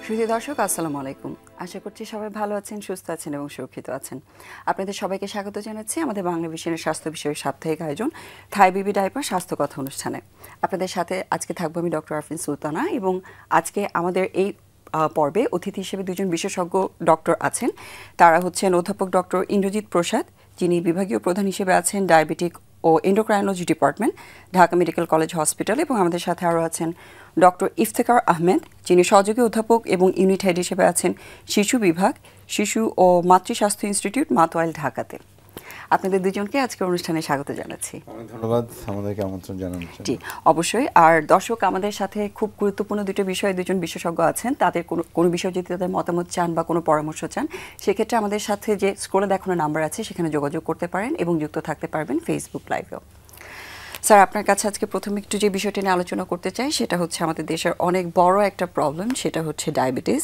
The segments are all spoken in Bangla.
সুধী দর্শক আসসালামু আলাইকুম। আশা করছি সবাই ভালো আছেন, সুস্থ আছেন এবং সুরক্ষিত আছেন। আপনাদের সবাইকে স্বাগত জানাচ্ছি আমাদের বাংলা ভিশনের স্বাস্থ্য বিষয়ক সাপ্তাহিক আয়োজন থাই বেবি ডাইপার স্বাস্থ্য কথা অনুষ্ঠানে। আপনাদের সাথে আজকে থাকবো আমি ডক্টর আরফিন সুলতানা এবং আজকে আমাদের এই পর্বে অতিথি হিসেবে দুজন বিশেষজ্ঞ ডক্টর আছেন। তারা হচ্ছেন অধ্যাপক ডক্টর ইন্দ্রজিৎ প্রসাদ, যিনি বিভাগীয় প্রধান হিসেবে আছেন ডায়াবেটিক ও endocrinology department, Dhaka medical college hospital, এবং আমাদের সাথে আরও আছেন ডক্টর ইফতেখার আহমেদ, যিনি সহযোগী অধ্যাপক এবং ইউনিট হেড হিসেবে আছেন শিশু বিভাগ, শিশু ও মাতৃস্বাস্থ্য ইনস্টিটিউট, মাতোয়াইল, ঢাকাতে। আপনাদের দুজনকে আজকের অনুষ্ঠানে স্বাগত জানাচ্ছি। অনেক ধন্যবাদ আমাদেরকে আমন্ত্রণ জানানোর জন্য। জি, অবশ্যই। আর দর্শক, আমাদের সাথে খুব গুরুত্বপূর্ণ দুটো বিষয়ে দুজন বিশেষজ্ঞ আছেন। তাদের কোনো বিষয় যদি তাদের মতামত চান বা কোনো পরামর্শ চান, সেক্ষেত্রে আমাদের সাথে যে স্ক্রলে দেখানো নাম্বার আছে সেখানে যোগাযোগ করতে পারেন এবং যুক্ত থাকতে পারবেন ফেসবুক লাইভেও। স্যার, আপনার কাছে আজকে প্রথমে একটু যে বিষয়টি নিয়ে আলোচনা করতে চাই সেটা হচ্ছে আমাদের দেশের অনেক বড় একটা প্রবলেম, সেটা হচ্ছে ডায়াবেটিস।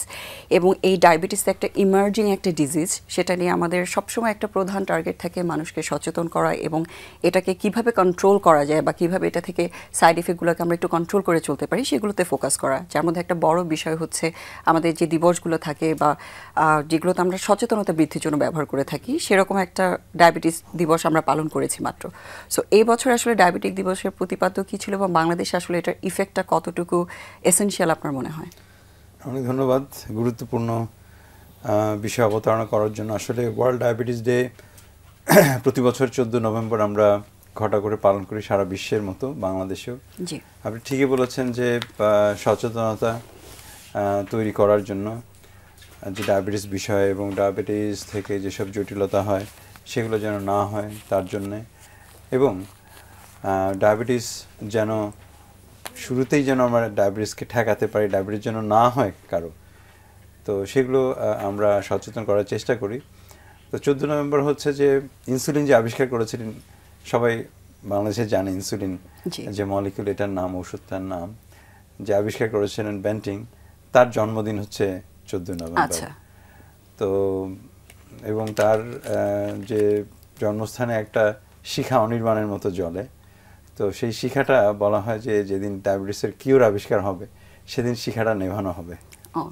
এবং এই ডায়াবেটিস একটা ইমার্জিং একটা ডিজিজ, সেটা নিয়ে আমাদের সবসময় একটা প্রধান টার্গেট থাকে মানুষকে সচেতন করা এবং এটাকে কিভাবে কন্ট্রোল করা যায় বা কিভাবে এটা থেকে সাইড ইফেক্টগুলোকে আমরা একটু কন্ট্রোল করে চলতে পারি সেগুলোতে ফোকাস করা। যার মধ্যে একটা বড় বিষয় হচ্ছে আমাদের যে দিবসগুলো থাকে বা যেগুলোতে আমরা সচেতনতা বৃদ্ধির জন্য ব্যবহার করে থাকি, সেরকম একটা ডায়াবেটিস দিবস আমরা পালন করেছি মাত্র। সো এই বছর আসলে ডায়াবেটিস দিবসের প্রতিপাদ্য কি ছিল এবং বাংলাদেশে আসলে এটার ইফেক্টটা কতটুকু এসেনশিয়াল আপনার মনে হয়? অনেক ধন্যবাদ গুরুত্বপূর্ণ বিষয় অবতারণা করার জন্য। আসলে ওয়ার্ল্ড ডায়াবেটিস ডে প্রতি বছর 14 নভেম্বর আমরা ঘটা করে পালন করি সারা বিশ্বের মতো বাংলাদেশেও। জি, আপনি ঠিকই বলেছেন যে সচেতনতা তৈরি করার জন্য যে ডায়াবেটিস বিষয় এবং ডায়াবেটিস থেকে যেসব জটিলতা হয় সেগুলো যেন না হয় তার জন্যে, এবং ডায়াবেটিস যেন শুরুতেই যেন আমরা ডায়াবেটিসকে ঠেকাতে পারি, ডায়াবেটিস যেন না হয় কারো, তো সেগুলো আমরা সচেতন করার চেষ্টা করি। তো 14 নভেম্বর হচ্ছে যে ইনসুলিন যে আবিষ্কার করেছিলেন, সবাই বাংলাদেশে জানে ইনসুলিন যে মলিকিউল, এটার নাম, ওষুধটার নাম, যে আবিষ্কার করেছিলেন বেন্টিং, তার জন্মদিন হচ্ছে 14 নভেম্বর। তো এবং তার যে জন্মস্থানে একটা শিখা অনির্বাণের মতো জ্বলে, তো সেই শিখাটা বলা হয় যে যেদিন ডায়াবেটিসের কিউর আবিষ্কার হবে সেদিন শিখাটা নেভানো হবে,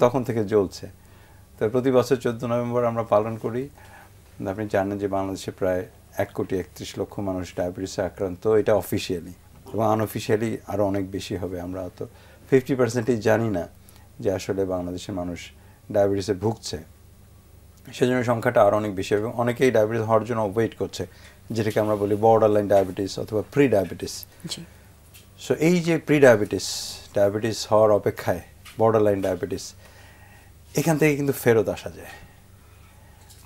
তখন থেকে জ্বলছে। তো প্রতি বছর 14 নভেম্বর আমরা পালন করি। আপনি জানেন যে বাংলাদেশে প্রায় 1,31,00,000 মানুষ ডায়াবেটিসে আক্রান্ত, এটা অফিসিয়ালি, এবং আনঅফিসিয়ালি আরও অনেক বেশি হবে। আমরা তো 50%ই জানি না যে আসলে বাংলাদেশের মানুষ ডায়াবেটিসে ভুগছে, সেজন্য সংখ্যাটা আরও অনেক বেশি, এবং অনেকেই ডায়াবেটিস হওয়ার জন্য ওয়েট করছে, যেটাকে আমরা বলি বর্ডার লাইন ডায়াবেটিস অথবা প্রি ডায়াবেটিস। সো এই যে প্রি ডায়াবেটিস, ডায়াবেটিস হওয়ার অপেক্ষায় বর্ডার লাইন ডায়াবেটিস, এখান থেকে কিন্তু ফেরত আসা যায়।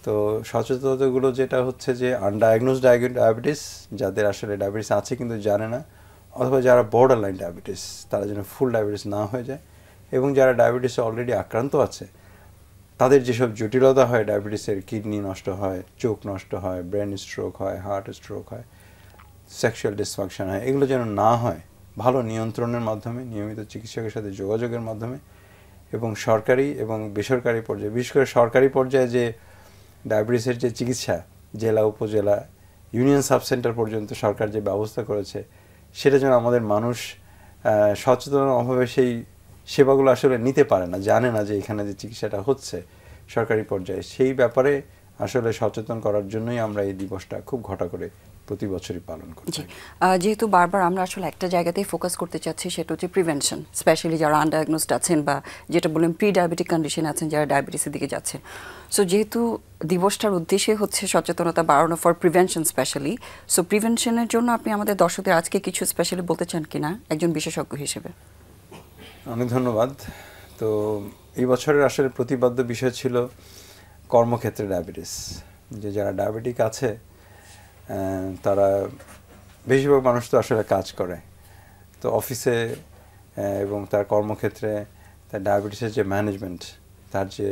তো সচেতনতাগুলো যেটা হচ্ছে যে আনডায়াগনোজ ডায়াবেটিস, যাদের আসলে ডায়াবেটিস আছে কিন্তু জানে না, অথবা যারা বর্ডার লাইন ডায়াবেটিস, তারা যেন ফুল ডায়াবেটিস না হয়ে যায়, এবং যারা ডায়াবেটিসে অলরেডি আক্রান্ত আছে তাদের যেসব জটিলতা হয়, ডায়াবেটিসের কিডনি নষ্ট হয়, চোখ নষ্ট হয়, ব্রেন স্ট্রোক হয়, হার্ট স্ট্রোক হয়, সেক্সুয়াল ডিসফাংশন হয়, এগুলো যেন না হয় ভালো নিয়ন্ত্রণের মাধ্যমে, নিয়মিত চিকিৎসকের সাথে যোগাযোগের মাধ্যমে, এবং সরকারি এবং বেসরকারি পর্যায়ে, বিশেষ করে সরকারি পর্যায়ে যে ডায়াবেটিসের যে চিকিৎসা, জেলা, উপজেলা, ইউনিয়ন সাব সেন্টার পর্যন্ত সরকার যে ব্যবস্থা করেছে, সেটা যেন আমাদের মানুষ সচেতনার অভাবে সেই সেবাগুলো আসলে নিতে পারে না, জানে না যে এখানে যে চিকিৎসাটা হচ্ছে সরকারি পর্যায়ে। সেই ব্যাপারে আসলে সচেতন করার জন্যই আমরা এই দিবসটা খুব ঘটা করে প্রতি বছরই পালন করি। যেহেতু বারবার আমরা আসলে একটা জায়গাতেই ফোকাস করতে চাচ্ছি, সেটা হচ্ছে প্রিভেনশন, স্পেশালি যারা আনডায়াগনোসড আছেন বা যেটা বললেন প্রি ডায়াবেটিক কন্ডিশন আছেন, যারা ডায়াবেটিসের দিকে যাচ্ছেন। সো যেহেতু দিবসটার উদ্দেশ্যে হচ্ছে সচেতনতা বাড়ানো ফর প্রিভেনশন স্পেশালি, সো প্রিভেনশনের জন্য আপনি আমাদের দর্শকদের আজকে কিছু স্পেশালি বলতে চান কিনা একজন বিশেষজ্ঞ হিসেবে? অনেক ধন্যবাদ। তো এই বছরের আসলে প্রতিপাদ্য বিষয় ছিল কর্মক্ষেত্রে ডায়াবেটিস। যে যারা ডায়াবেটিক আছে তারা, বেশিরভাগ মানুষ তো আসলে কাজ করে, তো অফিসে এবং তার কর্মক্ষেত্রে তার ডায়াবেটিসের যে ম্যানেজমেন্ট, তার যে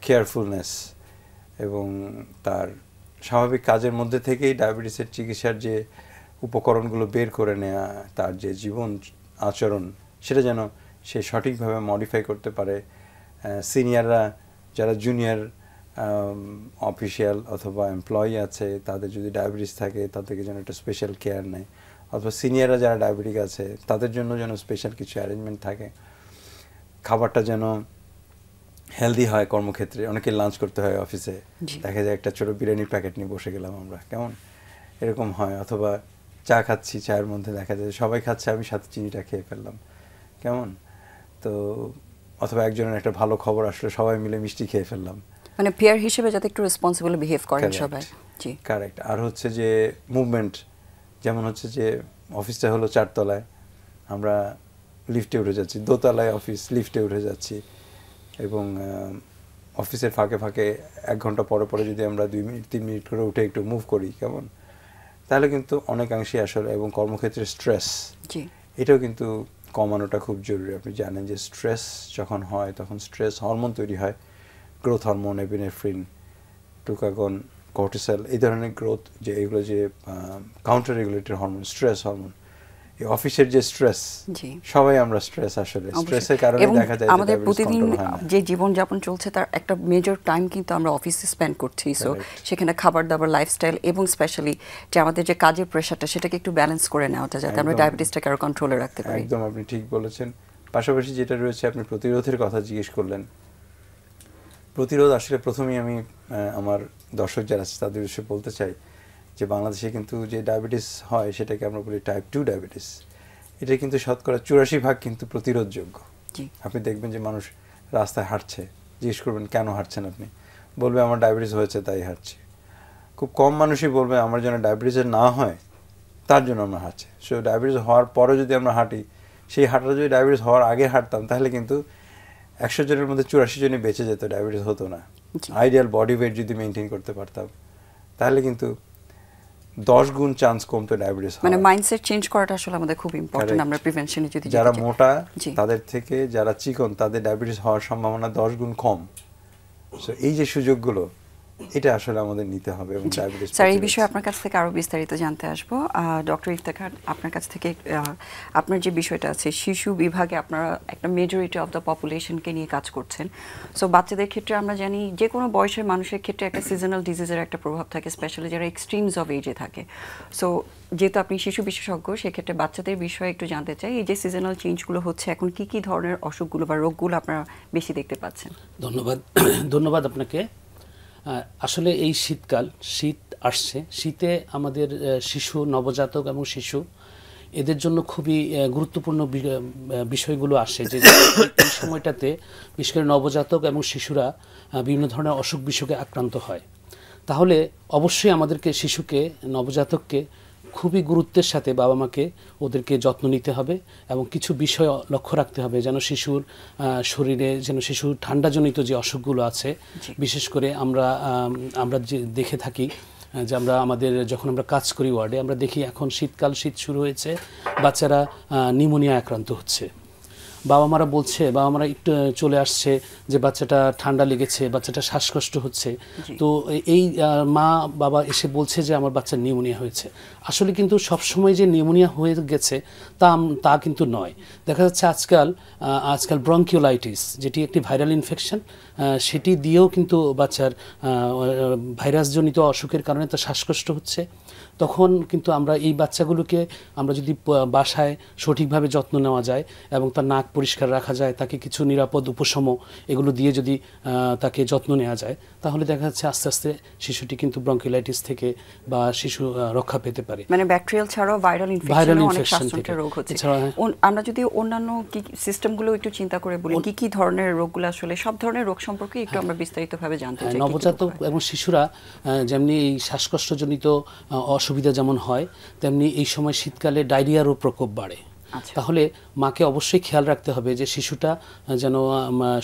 কেয়ারফুলনেস এবং তার স্বাভাবিক কাজের মধ্যে থেকেই ডায়াবেটিসের চিকিৎসার যে উপকরণগুলো বের করে নেওয়া, তার যে জীবন আচরণ, সেটা যেন সে সঠিকভাবে মডিফাই করতে পারে। সিনিয়ররা, যারা জুনিয়র অফিসিয়াল অথবা এমপ্লয়ি আছে, তাদের যদি ডায়াবেটিস থাকে তাদেরকে যেন একটা স্পেশাল কেয়ার নেয়, অথবা সিনিয়ররা যারা ডায়াবেটিক আছে তাদের জন্য যেন স্পেশাল কিছু অ্যারেঞ্জমেন্ট থাকে। খাবারটা যেন হেলদি হয় কর্মক্ষেত্রে। অনেকে লাঞ্চ করতে হয় অফিসে, জি। দেখা যায় একটা ছোট বিরিয়ানির প্যাকেট নিয়ে বসে গেলাম আমরা, কেমন এরকম হয়। অথবা চা খাচ্ছি, চায়ের মধ্যে দেখা যায় সবাই খাচ্ছে, আমি সাথে চিনিটা খেয়ে ফেললাম, কেমন। তো অথবা একজনের একটা ভালো খবর আসলে সবাই মিলে মিষ্টি খেয়ে ফেললাম। মানে পেয়ার হিসেবে যাতে একটু রেসপন্সিবল বিহেভ করেন সবাই। জি, কারেক্ট। আর হচ্ছে যে মুভমেন্ট, যেমন হচ্ছে যে অফিসটা হলো 4 তলায়, আমরা লিফটে উঠে যাচ্ছি, দোতলায় অফিস, লিফটে উঠে যাচ্ছি, এবং অফিসের ফাঁকে ফাঁকে 1 ঘন্টা পরে পরে যদি আমরা 2 মিনিট 3 মিনিট করে উঠে একটু মুভ করি, কেমন, তাহলে কিন্তু অনেকাংশেই আসলে, এবং কর্মক্ষেত্রে স্ট্রেস, জি, এটাও কিন্তু কমানোটা খুব জরুরি। আপনি জানেন যে স্ট্রেস যখন হয় তখন স্ট্রেস হরমোন তৈরি হয়, growth hormone, epinephrine, glucagon, cortisol, এই ধরনের গ্রোথ, যে এগুলো যে counter regulatory hormone, stress hormone. এই অফিসের যে স্ট্রেস, জি, সবাই আমরা স্ট্রেস, আসলে স্ট্রেসের কারণে দেখা যায় আমাদের যে প্রতিদিন কন্ট্রোল হয় না। যে জীবনযাপন চলছে তার একটা মেজর টাইম কিন্তু আমরা অফিসে স্পেন্ড করছি। So Correct. সেখানে খাবার দাবার, লাইফস্টাইল, এবং স্পেশালি যে আমাদের যে কাজের প্রেশারটা, সেটাকে একটু ব্যালেন্স করে নেওয়াটা, যাতে আমরা একদম। ডায়াবেটিসটাকে আরো কন্ট্রোলে রাখতে পারি। একদম, আপনি ঠিক বলেছেন। পাশাপাশি যেটা রয়েছে, আপনি প্রতিরোধের কথা জিজ্ঞেস করলেন। প্রতিরোধ আসলে প্রথমেই আমি আমার দর্শক যারা আছে তাদের উদ্দেশ্যে বলতে চাই যে বাংলাদেশে কিন্তু যে ডায়াবেটিস হয় সেটাকে আমরা বলি টাইপ 2 ডায়াবেটিস। এটা কিন্তু শতকরা 84% কিন্তু প্রতিরোধযোগ্য। জি, আপনি দেখবেন যে মানুষ রাস্তায় হাঁটছে, জিজ্ঞেস করবেন কেন হাঁটছেন আপনি, বলবে আমার ডায়াবেটিস হয়েছে তাই হাঁটছি। খুব কম মানুষই বলবে আমার যেন ডায়াবেটিসের না হয় তার জন্য আমরা হাঁটছি। সো ডায়াবেটিস হওয়ার পরে যদি আমরা হাঁটি, সেই হাঁটাটা যদি ডায়াবেটিস হওয়ার আগে হাঁটতাম, তাহলে কিন্তু 100 জনের মধ্যে 84 জনই বেঁচে যেত, ডায়াবেটিস হতো না। আইডিয়াল বডি ওয়েট যদি মেনটেন করতে পারতাম, তাহলে কিন্তু 10 গুণ চান্স কমতো ডায়াবেটিস হওয়ার। মানে মাইন্ডসেট চেঞ্জ করাটা আসলে আমাদের খুব ইম্পর্টেন্ট। Correct. আমরা প্রিভেনশনে যদি যারা যেতে চাই। মোটা জি, তাদের থেকে যারা চিকন তাদের ডায়াবেটিস হওয়ার সম্ভাবনা 10 গুণ কম। সো এই যে সুযোগগুলো, এটা আসলে আমাদের নিতে হবে। এবং ডায়াবেটিস, স্যার, এই বিষয়ে আপনার কাছ থেকে আরো বিস্তারিত জানতে আসবো। ডক্টর ইফতেখার, আপনার কাছ থেকে আপনার যে বিষয়টা আছে, শিশু বিভাগে আপনারা একটা মেজরিটি অফ দ্য পপুলেশনকে নিয়ে কাজ করছেন। সো বাচ্চাদের ক্ষেত্রে আমরা জানি যে কোনো বয়সের মানুষের ক্ষেত্রে একটা সিজনাল ডিজিজের একটা প্রভাব থাকে, স্পেশালি যারা এক্সট্রিমস অফ এজে থাকে। সো যেহেতু আপনি শিশু বিশেষজ্ঞ, সেক্ষেত্রে বাচ্চাদের বিষয়ে একটু জানতে চাই, এই যে সিজনাল চেঞ্জগুলো হচ্ছে, এখন কি কি ধরনের অসুখগুলো বা রোগগুলো আপনারা বেশি দেখতে পাচ্ছেন? ধন্যবাদ আপনাকে। আসলে এই শীতকাল, শীত আসছে, শীতে আমাদের শিশু, নবজাতক এবং শিশু, এদের জন্য খুবই গুরুত্বপূর্ণ বিষয়গুলো আসে, যে এই সময়টাতে বিশেষ করে নবজাতক এবং শিশুরা বিভিন্ন ধরনের অসুখ বিসুখে আক্রান্ত হয়। তাহলে অবশ্যই আমাদেরকে শিশুকে, নবজাতককে খুবই গুরুত্বের সাথে বাবা মাকে ওদেরকে যত্ন নিতে হবে, এবং কিছু বিষয় লক্ষ্য রাখতে হবে যেন শিশুর শরীরে, যেন শিশুর ঠান্ডাজনিত যে অসুখগুলো আছে, বিশেষ করে আমরা যে দেখে থাকি যে যখন আমরা কাজ করি ওয়ার্ডে, আমরা দেখি এখন শীতকাল, শীত শুরু হয়েছে, বাচ্চারা নিউমোনিয়া আক্রান্ত হচ্ছে। বাবা মারা একটু চলে আসছে যে বাচ্চাটা ঠান্ডা লেগেছে, বাচ্চাটা শ্বাসকষ্ট হচ্ছে। তো এই মা বাবা এসে বলছে যে আমার বাচ্চার নিউমোনিয়া হয়েছে। আসলে কিন্তু সবসময় যে নিউমোনিয়া হয়ে গেছে তা কিন্তু নয়। দেখা যাচ্ছে আজকাল ব্রঙ্কিওলাইটিস, যেটি একটি ভাইরাল ইনফেকশন, সেটি দিয়েও কিন্তু বাচ্চার ভাইরাসজনিত অসুখের কারণে তার শ্বাসকষ্ট হচ্ছে। তখন কিন্তু আমরা এই বাচ্চাগুলোকে আমরা যদি বাসায় সঠিকভাবে যত্ন নেওয়া যায় এবং তার নাক পরিষ্কার রাখা যায়, তাকে কিছু নিরাপদ উপশম এগুলো দিয়ে যদি তাকে যত্ন নেওয়া যায়, তাহলে দেখা যাচ্ছে আস্তে আস্তে শিশুটি কিন্তু ব্রঙ্কিওলাইটিস থেকে বা শিশু রক্ষা পেতে পারে। মানে ব্যাকটেরিয়াল ছাড়াও ভাইরাল ইনফেকশন থেকে রোগ হচ্ছে। আমরা যদি অন্যান্য কি সিস্টেমগুলো একটু চিন্তা করে বলি, কি কি ধরনের রোগগুলো, আসলে সব ধরনের রোগ সম্পর্কে একটু আমরা বিস্তারিতভাবে জানতে চাই। নবজাতক এবং শিশুরা যেমনি এই শ্বাসকষ্টজনিত অসুবিধা যেমন হয়, তেমনি এই সময় শীতকালে ডায়রিয়ারও প্রকোপ বাড়ে। তাহলে মাকে অবশ্যই খেয়াল রাখতে হবে যে শিশুটা যেন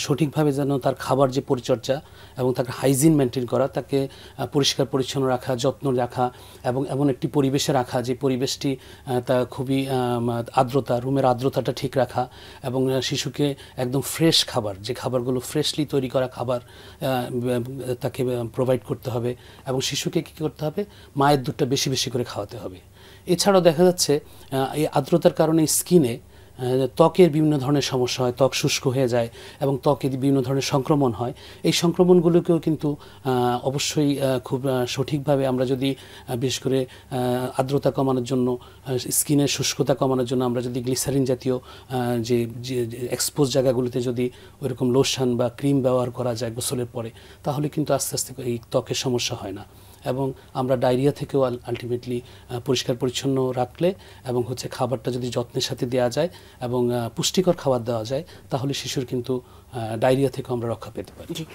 সঠিকভাবে যেন তার খাবার যে পরিচর্যা এবং তাকে হাইজিন মেনটেন করা, তাকে পরিষ্কার পরিচ্ছন্ন রাখা, যত্ন রাখা, এবং এমন একটি পরিবেশে রাখা যে পরিবেশটি তা খুবই রুমের আর্দ্রতাটা ঠিক রাখা, এবং শিশুকে একদম ফ্রেশ খাবার, যে খাবারগুলো ফ্রেশলি তৈরি করা খাবার তাকে প্রোভাইড করতে হবে, এবং শিশুকে কী করতে হবে, মায়ের দুধটা বেশি বেশি করে খাওয়াতে হবে। এছাড়াও দেখা যাচ্ছে এই আর্দ্রতার কারণে স্কিনে ত্বকের বিভিন্ন ধরনের সমস্যা হয়, ত্বক শুষ্ক হয়ে যায় এবং ত্বকে বিভিন্ন ধরনের সংক্রমণ হয়। এই সংক্রমণগুলোকেও কিন্তু অবশ্যই খুব সঠিকভাবে আমরা যদি বিশেষ করে আর্দ্রতা কমানোর জন্য, স্কিনের শুষ্কতা কমানোর জন্য আমরা যদি গ্লিসারিন জাতীয় যে এক্সপোজ জায়গাগুলোতে যদি ওইরকম লোশন বা ক্রিম ব্যবহার করা যায় গোসলের পরে, তাহলে কিন্তু আস্তে আস্তে এই ত্বকের সমস্যা হয় না। এবং আমরা ডায়রিয়া থেকেও আলটিমেটলি পরিষ্কার পরিচ্ছন্ন রাখলে এবং হচ্ছে খাবারটা যদি যত্নের সাথে দেওয়া যায় এবং পুষ্টিকর খাবার দেওয়া যায়, তাহলে শিশুর কিন্তু ডায়রিয়া থেকে আমরা রক্ষা পেতে পারি। জি,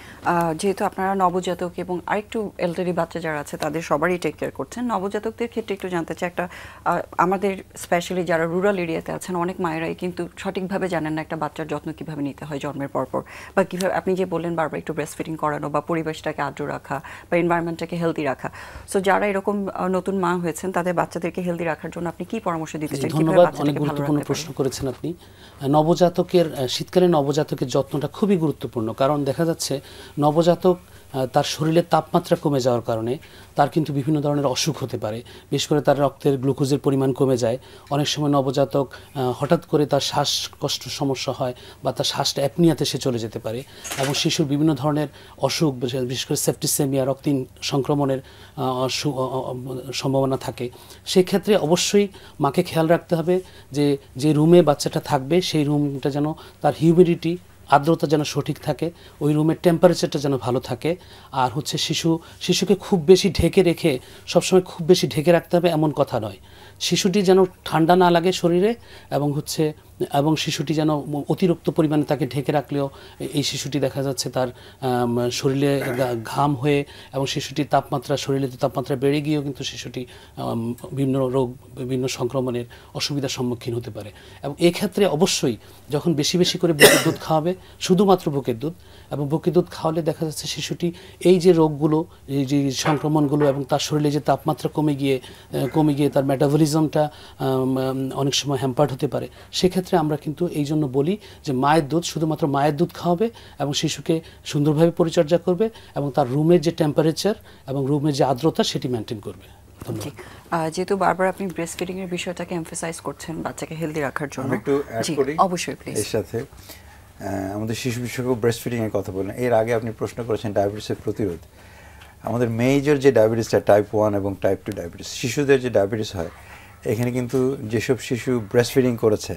যেহেতু আপনারা নবজাতক এবং আরেকটু এলডারি বাচ্চা যারা আছে তাদের সবারই টেক কেয়ার করছেন, নবজাতকদের ক্ষেত্রে একটু জানতে চাই, একটা আমাদের স্পেশালি যারা রুরাল এরিয়াতে আছেন অনেক মায়েরাই কিন্তু সঠিকভাবে জানেন না একটা বাচ্চার যত্ন কিভাবে নিতে হয় জন্মের পরপর, বা কীভাবে আপনি যে বললেন বারবার একটু ব্রেস্ট ফিডিং করানো বা পরিবেশটাকে আর্দ্র রাখা বা এনভায়রনমেন্টটাকে হেলদি রাখা। সো যারা এরকম নতুন মা হয়েছেন তাদের বাচ্চাদেরকে হেলদি রাখার জন্য আপনি কি পরামর্শ দিতে চান? ধন্যবাদ, অনেক গুরুত্বপূর্ণ প্রশ্ন করেছেন আপনি। নবজাতকের শীতকালীন নবজাতকের যত্নটা খুবই গুরুত্বপূর্ণ, কারণ দেখা যাচ্ছে নবজাতক তার শরীরের তাপমাত্রা কমে যাওয়ার কারণে তার কিন্তু বিভিন্ন ধরনের অসুখ হতে পারে। বিশেষ করে তার রক্তের গ্লুকোজের পরিমাণ কমে যায়। অনেক সময় নবজাতক হঠাৎ করে তার শ্বাসকষ্ট সমস্যা হয় বা তার শ্বাসটা অ্যাপনিয়াতে সে চলে যেতে পারে এবং শিশুর বিভিন্ন ধরনের অসুখ, বিশেষ করে সেপ্টিসেমিয়া, রক্তহীন সংক্রমণের সম্ভাবনা থাকে। সেই ক্ষেত্রে অবশ্যই মাকে খেয়াল রাখতে হবে যে যে রুমে বাচ্চাটা থাকবে সেই রুমটা যেন তার হিউমিডিটি, আর্দ্রতা যেন সঠিক থাকে, ওই রুমের টেম্পারেচারটা যেন ভালো থাকে। আর হচ্ছে শিশুকে খুব বেশি ঢেকে রেখে, সবসময় খুব বেশি ঢেকে রাখতে হবে এমন কথা নয়। শিশুটি যেন ঠান্ডা না লাগে শরীরে এবং শিশুটি যেন অতিরিক্ত পরিমাণে তাকে ঢেকে রাখলেও এই শিশুটি দেখা যাচ্ছে তার শরীরে ঘাম হয়ে এবং শিশুটির শরীরের তাপমাত্রা বেড়ে গিয়েও কিন্তু শিশুটি বিভিন্ন রোগ, বিভিন্ন সংক্রমণের অসুবিধার সম্মুখীন হতে পারে। এবং এক্ষেত্রে অবশ্যই যখন বেশি বেশি করে বুকের দুধ খাওয়াবে, শুধুমাত্র বুকের দুধ, এবং বুকের দুধ খাওয়ালে দেখা যাচ্ছে শিশুটি এই যে রোগগুলো, এই যে সংক্রমণগুলো এবং তার শরীরে যে তাপমাত্রা কমে গিয়ে তার মেটাবলিজমটা অনেক সময় হ্যাম্পার্ড হতে পারে। সেক্ষেত্রে আমরা কিন্তু এই জন্য বলি যে মায়ের দুধ, শুধুমাত্র মায়ের দুধ খাওয়াবে এবং শিশুকে সুন্দরভাবে পরিচর্যা করবে এবং তার রুমের যে টেম্পারেচার এবং রুমের যে আর্দ্রতা সেটি মেনটেন করবে। যেহেতু বারবার আপনি ব্রেস্ট ফিডিং এর বিষয়টাকে এমফাসাইজ করছেন বাচ্চাকে হেলদি রাখার জন্য, একটু অ্যাড করি অবশ্যই প্লিজ। এর সাথে আমাদের শিশু বিশেষজ্ঞ ব্রেস্ট ফিডিং এর কথা বললেন। এর আগে আপনি প্রশ্ন করেছেন ডায়াবেটিসের প্রতিরোধ। আমাদের মেজর যে ডায়াবেটিসটা টাইপ 1 এবং টাইপ 2 ডায়াবেটিস, শিশুদের যে ডায়াবেটিস হয়, এখানে কিন্তু যেসব শিশু ব্রেস্ট ফিডিং করেছে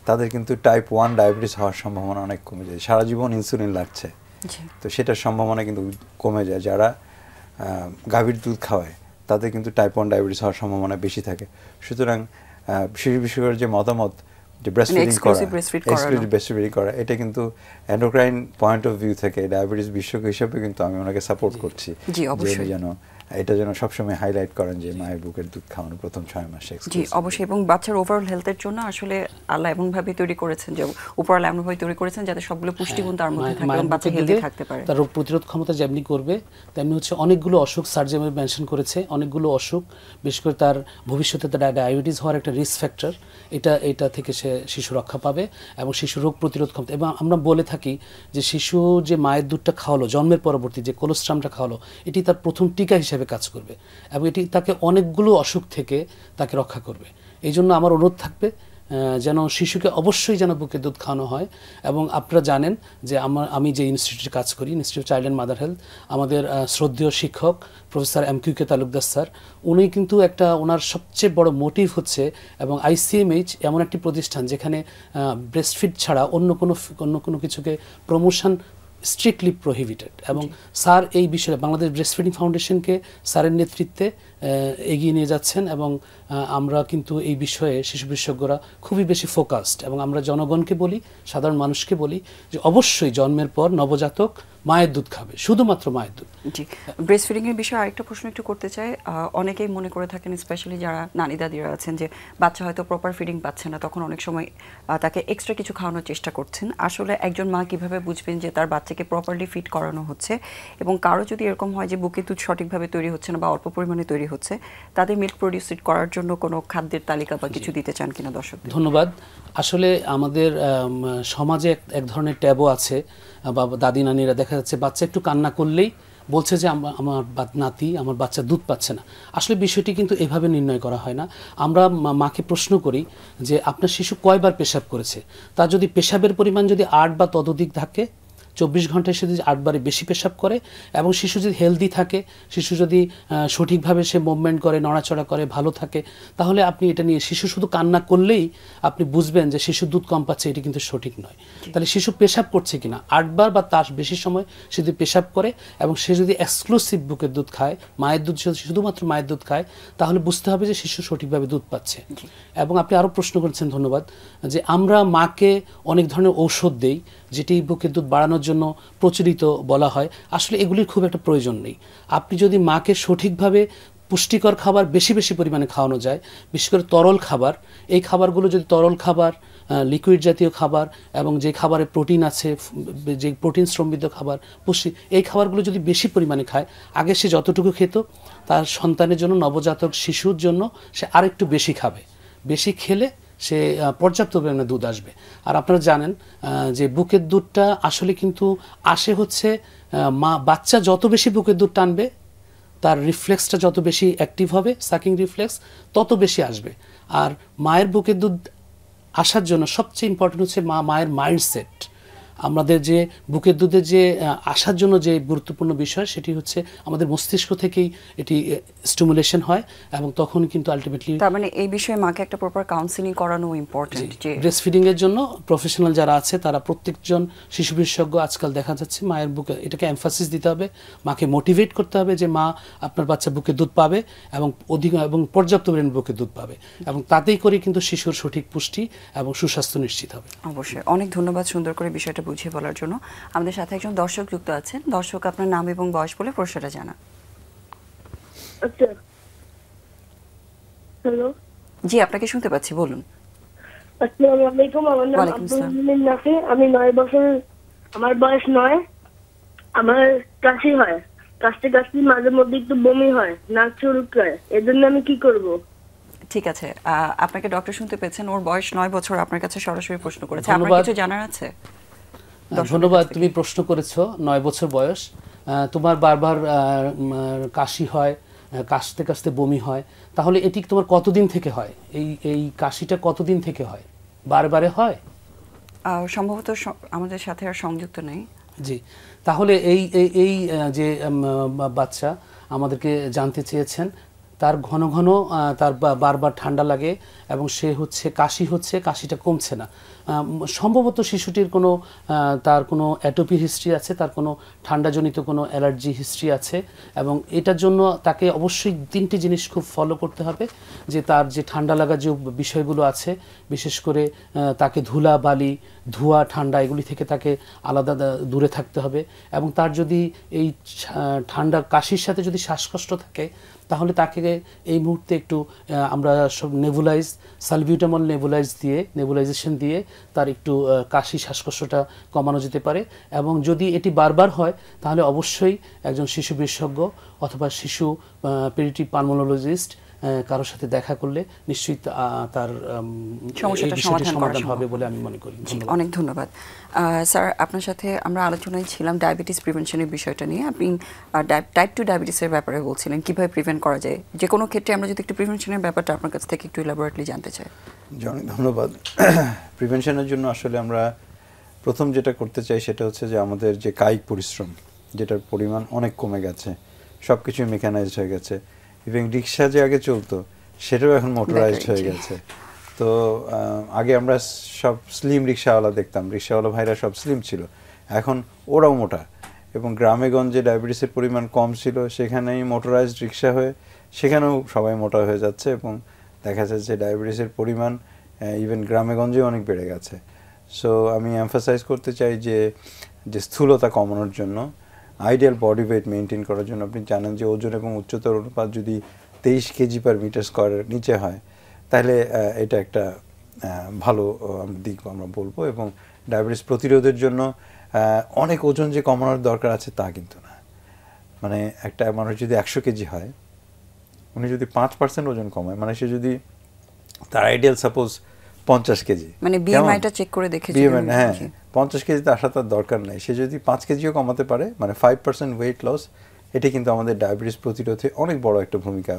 তাদের কিন্তু টাইপ 1 ডায়াবেটিস হওয়ার সম্ভাবনা অনেক কমে যায়। সারা জীবন ইনসুলিন লাগছে, তো সেটার সম্ভাবনা কিন্তু কমে যায়। যারা গাভীর দুধ খাওয়ায় তাদের কিন্তু টাইপ 1 ডায়াবেটিস হওয়ার সম্ভাবনা বেশি থাকে। সুতরাং শিশু বিশেষজ্ঞের যে মতামত যে ব্রেস্ট ফিডিং করা, এটা কিন্তু এন্ডোক্রাইন পয়েন্ট অফ ভিউ থেকে ডায়াবেটিস বিশেষজ্ঞ হিসেবে কিন্তু আমি ওনাকে সাপোর্ট করছি এটা যেন সবসময় হাইলাইট করেন যে মায়ের বুকের দুধ খাওয়ানো প্রথম 6 মাসে। জি অবশ্যই, এবং বাচ্চার ওভারঅল হেলথের জন্য আসলে আল্লাহ এমনভাবে তৈরি করেছেন, যে উপরওয়ালা এমনভাবে তৈরি করেছেন যাতে সবগুলো পুষ্টিগুণ তার মধ্যে থাকে এবং বাচ্চা হেলদি থাকতে পারে। তার রোগ প্রতিরোধ ক্ষমতা যেমনি করবে তেমনি হচ্ছে অনেকগুলো অসুখ স্যার যেভাবে মেনশন করেছে, অনেকগুলো অসুখ, বিশেষ করে তার ভবিষ্যতে ডায়াবেটিস হওয়ার একটা রিস্ক ফ্যাক্টর, এটা থেকে শিশু রক্ষা পাবে এবং শিশু রোগ প্রতিরোধ ক্ষমতা। এবং আমরা বলে থাকি যে শিশু যে মায়ের দুধটা খাওয়ালো, জন্মের পরবর্তী যে কোলোস্ট্রামটা খাওয়ালো, এটি তার প্রথম টিকা হিসেবে কাজ করবে এবং এটি তাকে অনেকগুলো অসুখ থেকে তাকে রক্ষা করবে। এই জন্য আমার অনুরোধ থাকবে যেন শিশুকে অবশ্যই যেন বুকের দুধ খাওয়ানো হয়। এবং আপনারা জানেন যে আমি যে ইনস্টিটিউটে কাজ করি, institute child and mother health, আমাদের শ্রদ্ধেয় শিক্ষক প্রফেসর MQ তালুকদার স্যার, উনি কিন্তু ওনার সবচেয়ে বড় মোটিভ হচ্ছে, এবং ICMH এমন একটি প্রতিষ্ঠান যেখানে ব্রেস্টফিড ছাড়া অন্য কোনো কিছুকে প্রমোশন স্ট্রিক্টলি প্রহিবিটেড। এবং স্যার এই বিষয়ে বাংলাদেশ ব্রেস্ট ফিডিং ফাউন্ডেশনকে স্যারের নেতৃত্বে এগিয়ে নিয়ে যাচ্ছেন এবং আমরা কিন্তু এই বিষয়ে শিশু বিশেষজ্ঞরা খুবই বেশি ফোকাসড। এবং আমরা জনগণকে বলি, সাধারণ মানুষকে বলি যে অবশ্যই জন্মের পর নবজাতক মায়ের দুধ খাবে, শুধুমাত্র মায়ের দুধ। জি, ব্রেস্ট ফিডিং এর বিষয়ে আরেকটা প্রশ্ন একটু করতে চাই। অনেকেই মনে করে থাকেন, স্পেশালি যারা নানি দাদিরা আছেন, যে বাচ্চা হয়তো প্রপার ফিডিং পাচ্ছে না, তখন অনেক সময় তাকে এক্সট্রা কিছু খাওয়ানোর চেষ্টা করছেন। আসলে একজন মা কিভাবে বুঝবেন যে তার বাচ্চাকে প্রপারলি ফিড করানো হচ্ছে? এবং কারো যদি এরকম হয় যে বুকের দুধ সঠিকভাবে তৈরি হচ্ছে না বা অল্প পরিমাণে তৈরি হচ্ছে, তাদের মিল্ক প্রডিউসিড করার জন্য কোনো খাদ্যের তালিকা বা কিছু দিতে চান কিনা দর্শক? ধন্যবাদ। আসলে আমাদের সমাজে এক ধরনের ট্যাবও আছে, বা দাদি নানিরা দেখা যাচ্ছে বাচ্চা একটু কান্না করলেই বলছে যে আমার নাতি আমার বাচ্চা দুধ পাচ্ছে না। আসলে বিষয়টি কিন্তু এভাবে নির্ণয় করা হয় না। আমরা মাকে প্রশ্ন করি যে আপনার শিশু কয়বার পেশাব করেছে, তার যদি পেশাবের পরিমাণ যদি 8 বা ততোধিক থাকে, 24 ঘন্টায় সে যদি 8 বারে বেশি পেশাব করে এবং শিশু যদি হেলদি থাকে, শিশু যদি সঠিকভাবে সে মুভমেন্ট করে, নড়াচড়া করে, ভালো থাকে, তাহলে আপনি এটা নিয়ে, শিশু শুধু কান্না করলেই আপনি বুঝবেন যে শিশু দুধ কম পাচ্ছে, এটি কিন্তু সঠিক নয়। তাহলে শিশু পেশাব করছে কিনা, 8 বার বা তার বেশি সময় সে যদি পেশাব করে এবং সে যদি এক্সক্লুসিভ বুকের দুধ খায়, মায়ের দুধ, শুধুমাত্র মায়ের দুধ খায়, তাহলে বুঝতে হবে যে শিশু সঠিকভাবে দুধ পাচ্ছে। এবং আপনি আরও প্রশ্ন করেছেন, ধন্যবাদ, যে আমরা মাকে অনেক ধরনের ঔষধ দেই যেটি বুকের দুধ বাড়ানোর জন্য প্রচলিত বলা হয়। আসলে এগুলির খুব একটা প্রয়োজন নেই। আপনি যদি মাকে সঠিকভাবে পুষ্টিকর খাবার বেশি বেশি পরিমাণে খাওয়ানো যায়, বিশেষ করে তরল খাবার, এই খাবারগুলো যদি তরল খাবার, লিকুইড জাতীয় খাবার এবং যে খাবারে প্রোটিন আছে, যে প্রোটিন সমৃদ্ধ খাবার, পুষ্টি, এই খাবারগুলো যদি বেশি পরিমাণে খায়, আগে সে যতটুকু খেত তার সন্তানের জন্য, নবজাতক শিশুর জন্য সে আরেকটু বেশি খাবে। বেশি খেলে সে পর্যাপ্ত পরিমাণে দুধ আসবে। আর আপনারা জানেন যে বুকের দুধটা আসলে কিন্তু আসে হচ্ছে বাচ্চা যত বেশি বুকের দুধ টানবে, তার রিফ্লেক্সটা যত বেশি অ্যাক্টিভ হবে, সাকিং রিফ্লেক্স, তত বেশি আসবে। আর মায়ের বুকের দুধ আসার জন্য সবচেয়ে ইম্পর্টেন্ট হচ্ছে মায়ের মাইন্ডসেট। আমাদের যে বুকের দুধের যে আসার জন্য যে গুরুত্বপূর্ণ বিষয়, সেটি হচ্ছে আমাদের মস্তিষ্ক থেকেই এটি স্টিমুলেশন হয় এবং তখন কিন্তু আলটিমেটলি, তার মানে এই বিষয়ে মাকে একটা প্রপার কাউন্সেলিং করানো ইম্পর্টেন্ট। যে ব্রেস্ট ফিডিং এর জন্য প্রফেশনাল যারা আছে তারা প্রত্যেকজন শিশু বিশেষজ্ঞ আজকাল দেখা যাচ্ছে মায়ের বুকে, এটাকে এমফাসিস দিতে হবে, মাকে মোটিভেট করতে হবে যে মা, আপনার বাচ্চা বুকে দুধ পাবে এবং অধিক এবং পর্যাপ্ত পরিমাণে বুকে দুধ পাবে, এবং তাতেই করে কিন্তু শিশুর সঠিক পুষ্টি এবং সুস্বাস্থ্য নিশ্চিত হবে। অবশ্যই, অনেক ধন্যবাদ সুন্দর করে বিষয়টা বুঝিয়ে বলার জন্য। আমাদের সাথে একজন দর্শক যুক্ত আছেন। দর্শক, আপনার নাম এবং বয়স বলে প্রশ্নটা জানান। আচ্ছা, হ্যালো, জি, আপনাকে শুনতে পাচ্ছি, বলুন। আসসালামু আলাইকুম। আমার নাম ওয়ালাইকুম আব্দুল আসসালাম। মুমিন নাফি। আমি 9 বছর, আমার বয়স 9। আমার কাশি হয়, কাশতে কাশতে মাঝে মধ্যে একটু বমি হয়, নাক চুলকায়, এর জন্য আমি কি করব? ঠিক আছে, আপনাকে ডক্টর শুনতে পেয়েছেন। ওর বয়স 9 বছর, আপনার কাছে সরাসরি প্রশ্ন করেছে। আপনার ধন্যবাদ। কিছু জানার আছে? ধন্যবাদ, তুমি প্রশ্ন করেছো। 9 বছর বয়স, তোমার বারবার কাশি হয়, কাশতে কাশতে বমি হয়, তাহলে এটি তোমার কতদিন থেকে হয়? এই কাশিটা কতদিন থেকে হয়? বারে হয়? সম্ভবত আমাদের সাথে আর সংযুক্ত নেই। জি, তাহলে এই যে বাচ্চা আমাদেরকে জানতে চেয়েছেন, তার ঘন ঘন তার বারবার ঠান্ডা লাগে এবং সে হচ্ছে কাশিটা কমছে না। সম্ভবত শিশুটির কোনো তার কোনো অ্যাটোপির হিস্ট্রি আছে, তার কোনো ঠান্ডাজনিত কোনো অ্যালার্জি হিস্ট্রি আছে, এবং এটার জন্য তাকে অবশ্যই 3টি জিনিস খুব ফলো করতে হবে। যে তার যে ঠান্ডা লাগার যে বিষয়গুলো আছে, বিশেষ করে তাকে ধুলা বালি, ধোঁয়া, ঠান্ডা, এগুলি থেকে তাকে আলাদা দূরে থাকতে হবে। এবং তার যদি এই ঠান্ডা কাশির সাথে যদি শ্বাসকষ্ট থাকে, তাহলে তাকে এই মুহূর্তে একটু আমরা সব সালবিউটামল নেবুলাইজেশন দিয়ে তার একটু কাশি শ্বাসকষ্টটা কমানো যেতে পারে। এবং যদি এটি বারবার হয়, তাহলে অবশ্যই একজন শিশু বিশেষজ্ঞ অথবা শিশু পেডিয়াট্রিক পালমোনোলজিস্ট কারোর সাথে দেখা করলে নিশ্চয়ই তার সমস্যাটা সমাধান হবে বলে আমি মনে করি। অনেক ধন্যবাদ স্যার। আপনার সাথে আমরা আলোচনায় ছিলাম ডায়াবেটিস প্রিভেনশনের বিষয়টা নিয়ে। আপনি টাইপ 2 ডায়াবেটিসের ব্যাপারে বলছিলেন, কিভাবে প্রিভেন্ট করা যায়। যে কোনো ক্ষেত্রে আমরা যদি একটু প্রিভেনশনের ব্যাপারটা আপনার কাছ থেকে একটু ইলাবোরেটলি জানতে চাই। অনেক ধন্যবাদ। প্রিভেনশনের জন্য আসলে আমরা প্রথম যেটা করতে চাই সেটা হচ্ছে যে আমাদের যে কায়িক পরিশ্রম, যেটার পরিমাণ অনেক কমে গেছে, সব কিছুই মেকানাইজড হয়ে গেছে। ইভেন রিক্সা যে আগে চলতো সেটাও এখন মোটরাইজড হয়ে গেছে। তো আগে আমরা সব স্লিম রিক্সাওয়ালা দেখতাম, রিক্সাওয়ালা ভাইরা সব স্লিম ছিল, এখন ওরাও মোটা। এবং গ্রামে গঞ্জে ডায়াবেটিসের পরিমাণ কম ছিল, সেখানেই মোটরাইজড রিক্সা হয়ে সেখানেও সবাই মোটা হয়ে যাচ্ছে, এবং দেখা যাচ্ছে যে ডায়াবেটিসের পরিমাণ ইভেন গ্রামে গঞ্জেও অনেক বেড়ে গেছে। সো আমি এমফাসাইজ করতে চাই যে স্থূলতা কমানোর জন্য, আইডিয়াল বডি ওয়েট মেনটেন করার জন্য, আপনি জানেন যে ওজন এবং উচ্চতার অনুপাত যদি 23 কেজি পার মিটার স্কোয়ারের নিচে হয়, তাহলে এটা একটা ভালো দিক আমরা বলবো। এবং ডায়াবেটিস প্রতিরোধের জন্য অনেক ওজন যে কমানোর দরকার আছে তা কিন্তু না। মানে একটা মানুষ যদি 100 কেজি হয়, উনি যদি 5% ওজন কমায়, মানে সে যদি তার আইডিয়াল সাপোজ 50 কেজি, মানে বিএমআইটা চেক করে দেখে, হ্যাঁ, 50 কেজিতে আসা তার দরকার নাই। সে যদি 5 কেজিও কমাতে পারে, মানে 5% ওয়েট লস, এটি কিন্তু আমাদের ডায়াবেটিস প্রতিরোধে অনেক বড় একটা ভূমিকা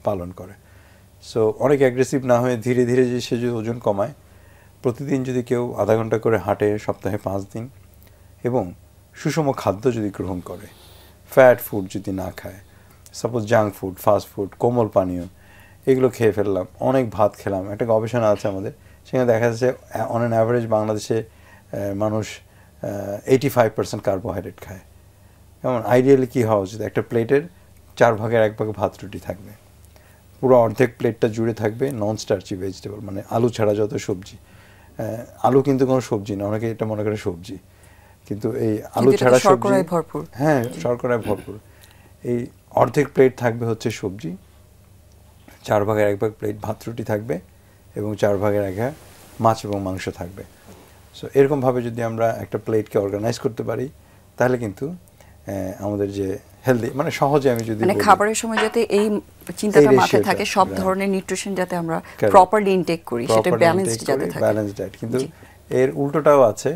পালন করে। সো অনেক অ্যাগ্রেসিভ না হয়ে ধীরে ধীরে সে যদি ওজন কমায়, প্রতিদিন যদি কেউ আধা ঘন্টা করে হাঁটে সপ্তাহে 5 দিন, এবং সুষম খাদ্য যদি গ্রহণ করে, ফ্যাট ফুড যদি না খায়, suppose junk food, fast food, কোমল পানীয় এগুলো খেয়ে ফেললাম, অনেক ভাত খেলাম, একটা গবেষণা আছে আমাদের, সেখানে দেখা যাচ্ছে অন অ্যান অ্যাভারেজ বাংলাদেশে মানুষ 85% কার্বোহাইড্রেট খায়। যেমন আইডিয়ালি কী হওয়া উচিত, একটা প্লেটের 4 ভাগের 1 ভাগ ভাত রুটি থাকবে, পুরো অর্ধেক প্লেটটা জুড়ে থাকবে নন স্টার্চি ভেজিটেবল, মানে আলু ছাড়া যত সবজি। আলু কিন্তু কোনো সবজি না, অনেকে এটা মনে করে সবজি, কিন্তু এই আলু ছাড়া সবজি, হ্যাঁ শর্করায় ভরপুর। এই অর্ধেক প্লেট থাকবে হচ্ছে সবজি, 4 ভাগের 1 ভাগ প্লেট ভাত রুটি থাকবে, এবং 4 ভাগের 1 ভাগ মাছ এবং মাংস থাকবে। সো এরকমভাবে যদি আমরা একটা প্লেটকে অর্গানাইজ করতে পারি, তাহলে কিন্তু আমাদের যে হেলদি, মানে সহজে আমি যদি মানে খাবারের সময় যাতে এই চিন্তাটা মাথায় থাকে, সব ধরনের নিউট্রিশন যাতে আমরা প্রপারলি ইনটেক করি, সেটা ব্যালেন্সড যাতে থাকে, ব্যালেন্সড ডায়েট। কিন্তু এর উল্টোটাও আছে।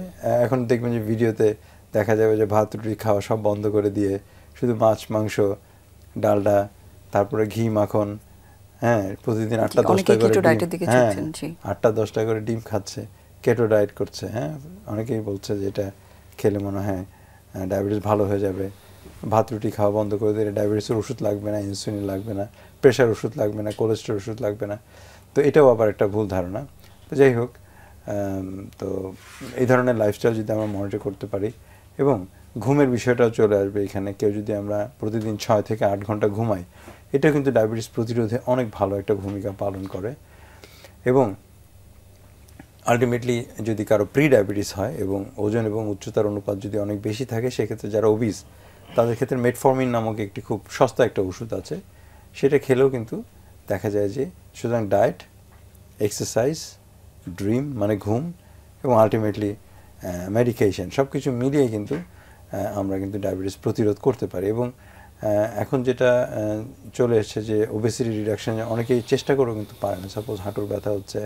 এখন দেখবেন যে ভিডিওতে দেখা যাবে যে ভাত রুটি খাওয়া সব বন্ধ করে দিয়ে শুধু মাছ মাংস ডালডা, তারপরে ঘি মাখন, হ্যাঁ প্রতিদিন 8টা 10টা করে, হ্যাঁ 8টা 10টা করে ডিম খাচ্ছে, কেটো ডায়েট করছে। হ্যাঁ অনেকেই বলছে যে এটা খেলে মনে হয় ডায়াবেটিস ভালো হয়ে যাবে, ভাত রুটি খাওয়া বন্ধ করে দিলে ডায়াবেটিসের ওষুধ লাগবে না, ইনসুলিন লাগবে না, প্রেশার ওষুধ লাগবে না, কোলেস্ট্রল ওষুধ লাগবে না। তো এটাও আবার একটা ভুল ধারণা। তো যাই হোক, তো এই ধরনের লাইফস্টাইল যদি আমরা মনিটর করতে পারি, এবং ঘুমের বিষয়টাও চলে আসবে এখানে। কেউ যদি আমরা প্রতিদিন 6 থেকে 8 ঘন্টা ঘুমাই, এটাও কিন্তু ডায়াবেটিস প্রতিরোধে অনেক ভালো একটা ভূমিকা পালন করে। এবং আলটিমেটলি যদি কারো প্রি ডায়াবেটিস হয় এবং ওজন এবং উচ্চতার অনুপাত যদি অনেক বেশি থাকে, সেক্ষেত্রে যারা ওবিস তাদের ক্ষেত্রে মেটফর্মিন নামক একটি খুব সস্তা একটা ওষুধ আছে, সেটা খেলেও কিন্তু দেখা যায় যে, সুতরাং ডায়েট, এক্সারসাইজ, ড্রিম মানে ঘুম, এবং আলটিমেটলি মেডিকেশন সব কিছু মিলিয়ে কিন্তু আমরা কিন্তু ডায়াবেটিস প্রতিরোধ করতে পারি। এবং এখন যেটা চলে এসছে যে ওবেসিটি রিডাকশন, অনেকেই চেষ্টা করেও কিন্তু পারে না। সাপোজ হাঁটুর ব্যথা হচ্ছে,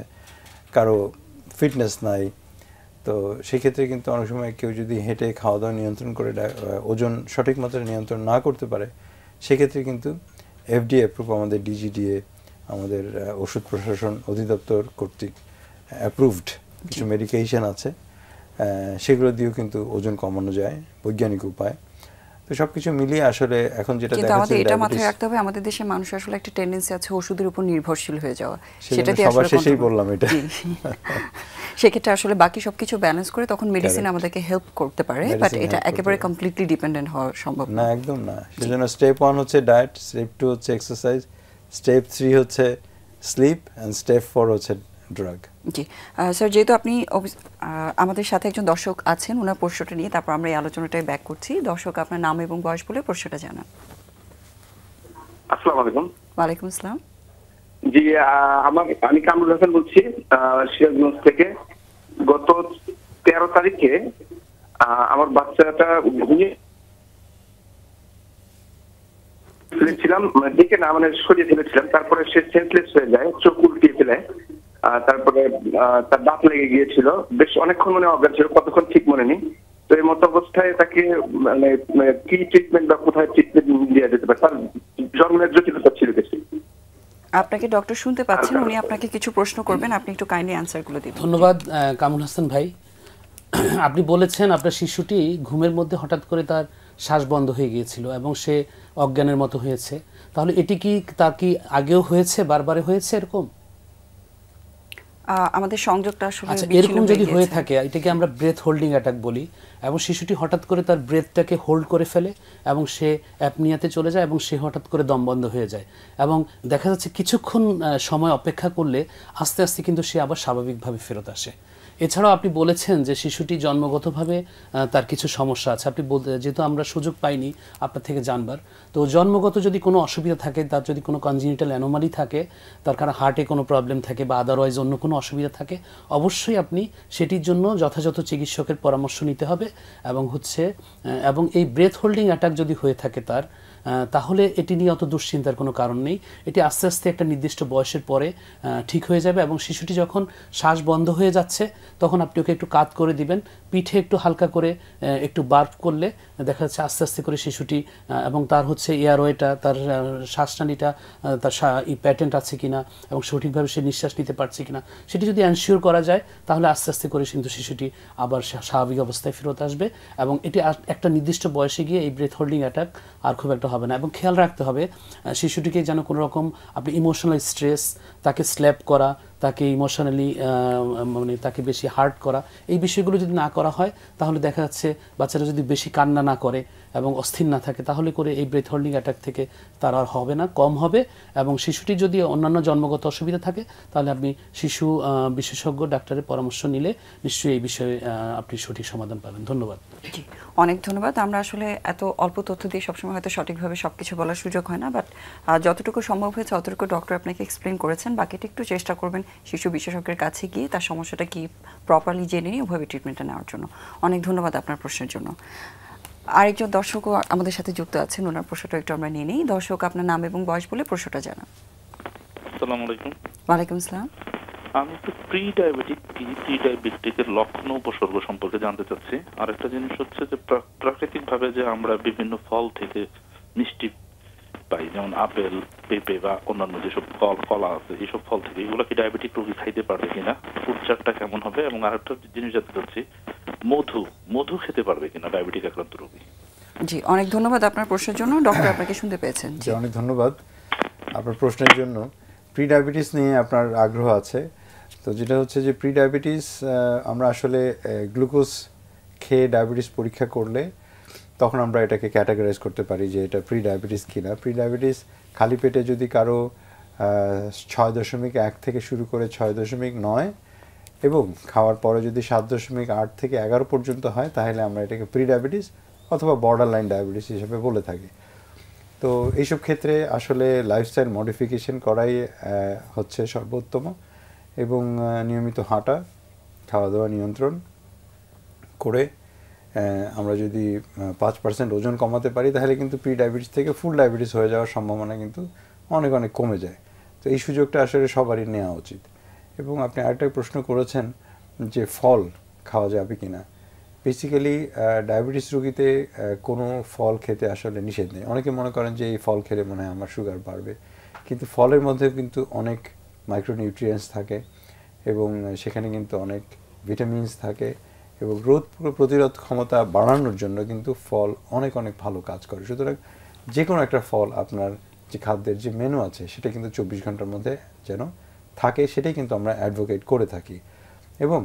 কারো ফিটনেস নাই, তো সেক্ষেত্রে কিন্তু অনেক সময় কেউ যদি হেঁটে খাওয়া দাওয়া নিয়ন্ত্রণ করে ওজন সঠিক মাত্রায় নিয়ন্ত্রণ না করতে পারে, সেক্ষেত্রে কিন্তু এফডিএ অ্যাপ্রুভ, আমাদের ডিজিডিএ, আমাদের ওষুধ প্রশাসন অধিদপ্তর কর্তৃক অ্যাপ্রুভড কিছু মেডিকেশন আছে, সেগুলো দিয়েও কিন্তু ওজন কমানো যায় বৈজ্ঞানিক উপায়। তো সবকিছু মিলিয়ে আসলে এখন যেটা দেখা যাচ্ছে, এটা মাথায় রাখতে হবে, আমাদের দেশের মানুষ আসলে একটা টেন্ডেন্সি আছে ওষুধের উপর নির্ভরশীল হয়ে যাওয়া, সেটাতে আসলে শেষেই বললাম এটা। সেক্ষেত্রে আসলে বাকি সবকিছু ব্যালেন্স করে তখন মেডিসিন আমাদেরকে হেল্প করতে পারে, বাট এটা একেবারে কমপ্লিটলি ডিপেন্ডেন্ট হওয়া সম্ভব না, একদম না। সেজন্য স্টেপ 1 হচ্ছে ডায়েট, স্টেপ 2 হচ্ছে এক্সারসাইজ, স্টেপ 3 হচ্ছে স্লিপ, এন্ড স্টেপ 4 হচ্ছে ড্রাগ। জি স্যার, যেহেতু আপনি আমাদের সাথে একজন দর্শক আছেন, ওনার প্রশ্নটা নিয়ে তারপর আমরা এই আলোচনাটায় ব্যাক করছি। দর্শক, আপনার নাম এবং বয়স বলে প্রশ্নটা জানান। আসসালামু আলাইকুম। ওয়ালাইকুম আসসালাম। জি, আমি কামরুল হাসান বলছি সিরাজগঞ্জ থেকে। গত 13 তারিখে আমার বাচ্চাটা ঘুমিয়ে ফেলেছিলাম, দেখে না মানে সরিয়ে ফেলেছিলাম, তারপরে সে সেন্সলেস হয়ে যায়, চোখ উল্টিয়ে ফেলে, তারপরে তার দাঁত লেগে গিয়েছিল, বেশ অনেকক্ষণ মনে অজ্ঞান ছিল, কতক্ষণ ঠিক মনে নেই। তো এই মতো অবস্থায় তাকে মানে কি ট্রিটমেন্ট বা কোথায় ট্রিটমেন্ট দেওয়া যেতে পারে? তার জন্মের জটিলতা ছিল বেশি। আপনাকে ডক্টর শুনতে পাচ্ছেন, উনি আপনাকে কিছু প্রশ্ন করবেন, আপনি একটু কাইন্ডলি অ্যানসারগুলো দিবেন। ধন্যবাদ কামরুল হাসান ভাই। আপনি বলেছেন আপনার শিশুটি ঘুমের মধ্যে হঠাৎ করে তার শ্বাস বন্ধ হয়ে গিয়েছিল এবং সে অজ্ঞানের মতো হয়েছে। তাহলে এটি কি তার কি আগেও হয়েছে, বারবারে হয়েছে এরকম? আমাদের সংযোগটা আসলে এরকম যদি হয়ে থাকে, এটাকে আমরা ব্রেথ হোল্ডিং অ্যাটাক বলি, এবং শিশুটি হঠাৎ করে তার ব্রেথটাকে হোল্ড করে ফেলে এবং সে অ্যাপনিয়াতে চলে যায় এবং সে হঠাৎ করে দম বন্ধ হয়ে যায়, এবং দেখা যাচ্ছে কিছুক্ষণ সময় অপেক্ষা করলে আস্তে আস্তে কিন্তু সে আবার স্বাভাবিকভাবে ফেরত আসে। এছাড়াও আপনি বলেছেন যে শিশুটি জন্মগতভাবে তার কিছু সমস্যা আছে। আপনি যেহেতু আমরা সুযোগ পাইনি আপনার থেকে জানবার, তো জন্মগত যদি কোনো অসুবিধা থাকে, তার যদি কোনো কনজিনিটাল অ্যানোমালি থাকে, তার কারণ হার্টে কোনো প্রবলেম থাকে বা আদারওয়াইজ অন্য কোনো অসুবিধা থাকে, অবশ্যই আপনি সেটির জন্য যথাযথ চিকিৎসকের পরামর্শ নিতে হবে। এবং এই ব্রেথ হোল্ডিং অ্যাটাক যদি হয়ে থাকে তার, তাহলে এটি নিয়ে অত দুশ্চিন্তার কোনো কারণ নেই। এটি আস্তে আস্তে একটা নির্দিষ্ট বয়সের পরে ঠিক হয়ে যাবে এবং শিশুটি যখন শ্বাস বন্ধ হয়ে যাচ্ছে তখন আপনি ওকে একটু কাত করে দিবেন, পিঠে একটু হালকা করে একটু বার্প করলে দেখা যাচ্ছে আস্তে আস্তে করে শিশুটি এবং তার হচ্ছে এয়ারওয়েটা, তার শ্বাসনালীটা, তার প্যাটেন্ট আছে কিনা এবং সঠিকভাবে সে নিঃশ্বাস নিতে পারছে কিনা সেটি যদি এনশিওর করা যায় তাহলে আস্তে আস্তে করে কিন্তু শিশুটি আবার স্বাভাবিক অবস্থায় ফেরত আসবে এবং এটি একটা নির্দিষ্ট বয়সে গিয়ে এই ব্রেথ হোল্ডিং অ্যাটাক আর খুব একটা হবে না। এবং খেয়াল রাখতে হবে শিশুটিকে যেন কোনো রকম আপনি ইমোশনাল স্ট্রেস, তাকে স্ল্যাপ করা, তাকে ইমোশনালি মানে তাকে বেশি হার্ট করা, এই বিষয়গুলো যদি না করা হয় তাহলে দেখা যাচ্ছে বাচ্চারা যদি বেশি কান্না না করে এবং অস্থির না থাকে তাহলে করে এই ব্রেথ হোল্ডিং অ্যাটাক থেকে তার আর হবে না, কম হবে। এবং শিশুটি যদি অন্যান্য জন্মগত অসুবিধা থাকে তাহলে আপনি শিশু বিশেষজ্ঞ ডাক্তারের পরামর্শ নিলে নিশ্চয়ই এই বিষয়ে আপনি সঠিক সমাধান পাবেন। ধন্যবাদ। জি, অনেক ধন্যবাদ। আমরা আসলে এত অল্প তথ্য দিয়ে সবসময় হয়তো সঠিকভাবে সবকিছু বলার সুযোগ হয় না, বাট যতটুকু সম্ভব হয়েছে অতটুকু ডক্টর আপনাকে এক্সপ্লেন করেছেন। বাকিটা একটু চেষ্টা করবেন শিশু বিশেষজ্ঞের কাছে গিয়ে তার সমস্যাটা কি প্রপারলি জেনে নিয়ে ওভাবে ট্রিটমেন্টটা নেওয়ার জন্য। অনেক ধন্যবাদ আপনার প্রশ্নের জন্য। আরেকজন দর্শকও আমাদের সাথে যুক্ত আছেন, ওনার প্রশ্নটা একটু আমরা নিয়ে নিই। দর্শক, আপনার নাম এবং বয়স বলে প্রশ্নটা জানান। আসসালামু আলাইকুম। ওয়ালাইকুম আসসালাম। আমি একটু প্রি-ডায়াবেটিকের লক্ষণ ও উপসর্গ সম্পর্কে জানতে চাচ্ছি। আর একটা জিনিস হচ্ছে যে প্রাকৃতিকভাবে যে আমরা বিভিন্ন ফল থেকে মিষ্টি পাই, যেমন আপেল, পেঁপে বা অন্যান্য যেসব কলা আছে, এইসব ফল থেকে, এগুলো কি ডায়াবেটিক রোগী খাইতে পারবে কিনা, ফুডচারটা কেমন হবে? এবং আরেকটা জিনিস জানতে চাচ্ছি, মধু খেতে পারবে কিনা ডায়াবেটিক আক্রান্ত রোগী? জি, অনেক ধন্যবাদ আপনার প্রশ্নের জন্য। ডক্টর আপনাকে শুনতে পেয়েছেন। জি, অনেক ধন্যবাদ আপনার প্রশ্নের জন্য। প্রি ডায়াবেটিস নিয়ে আপনার আগ্রহ আছে, তো যেটা হচ্ছে যে প্রি ডায়াবেটিস আমরা আসলে গ্লুকোজ খেয়ে ডায়াবেটিস পরীক্ষা করলে তখন আমরা এটাকে ক্যাটাগরাইজ করতে পারি যে এটা প্রি ডায়াবেটিস কিনা। প্রি ডায়াবেটিস খালি পেটে যদি কারো 6.1 থেকে শুরু করে 6.9 এবং খাওয়ার পরে যদি 7.8 থেকে 11 পর্যন্ত হয় তাহলে আমরা এটাকে প্রি ডায়াবেটিস অথবা বর্ডার লাইন ডায়াবেটিস হিসেবে বলে থাকি। তো এইসব ক্ষেত্রে আসলে লাইফস্টাইল মডিফিকেশন করাই হচ্ছে সর্বোত্তম এবং নিয়মিত হাঁটা, খাওয়া দাওয়া নিয়ন্ত্রণ করে আমরা যদি 5% ওজন কমাতে পারি তাহলে কিন্তু প্রি ডায়াবেটিস থেকে ফুল ডায়াবেটিস হয়ে যাওয়ার সম্ভাবনা কিন্তু অনেক অনেক কমে যায়। তো এই সুযোগটা আসলে সবারই নেওয়া উচিত। এবং আপনি আরেকটা প্রশ্ন করেছেন যে ফল খাওয়া যাবে কিনা। বেসিক্যালি ডায়াবেটিস রোগীতে কোনো ফল খেতে আসলে নিষেধ নেই। অনেকে মনে করেন যে এই ফল খেলে মনে হয় আমার সুগার বাড়বে, কিন্তু ফলের মধ্যে কিন্তু অনেক মাইক্রোনিউট্রিয়েন্টস থাকে এবং সেখানে কিন্তু অনেক ভিটামিনস থাকে এবং রোগ প্রতিরোধ ক্ষমতা বাড়ানোর জন্য কিন্তু ফল অনেক অনেক ভালো কাজ করে। সুতরাং যে কোনো একটা ফল আপনার যে খাদ্যের যে মেনু আছে সেটা কিন্তু 24 ঘন্টার মধ্যে যেন থাকে সেটাই কিন্তু আমরা অ্যাডভোকেট করে থাকি। এবং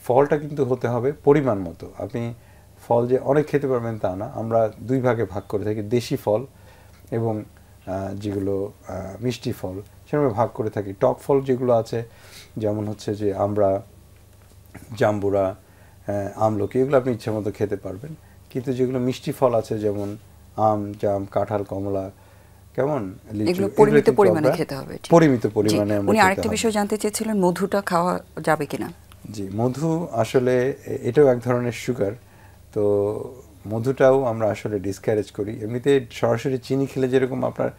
ফলটা কিন্তু হতে হবে পরিমাণ মতো। আপনি ফল যে অনেক খেতে পারবেন তা না, আমরা 2 ভাগে ভাগ করে থাকি, দেশি ফল এবং যেগুলো মিষ্টি ফল সেভাবে ভাগ করে থাকি। টক ফল যেগুলো আছে যেমন হচ্ছে যে আমরা, জাম্বুরা, আমলকি, এগুলো আপনি ইচ্ছা মতো খেতে পারবেন। কিন্তু যেগুলো মিষ্টি ফল আছে যেমন আম, জাম, কাঁঠাল, কমলা, কেমন লিচু, পরিমিত পরিমাণে খেতে হবে। পরিমিত পরিমাণে। উনি আরেকটা বিষয় জানতে চেয়েছিলেন, মধুটা খাওয়া যাবে কিনা। জি, মধু আসলে এটাও এক ধরনের সুগার, তো মধুটাও আমরা আসলে ডিসক্যারেজ করি। এমনিতে সরাসরি চিনি খেলে যেরকম আপনার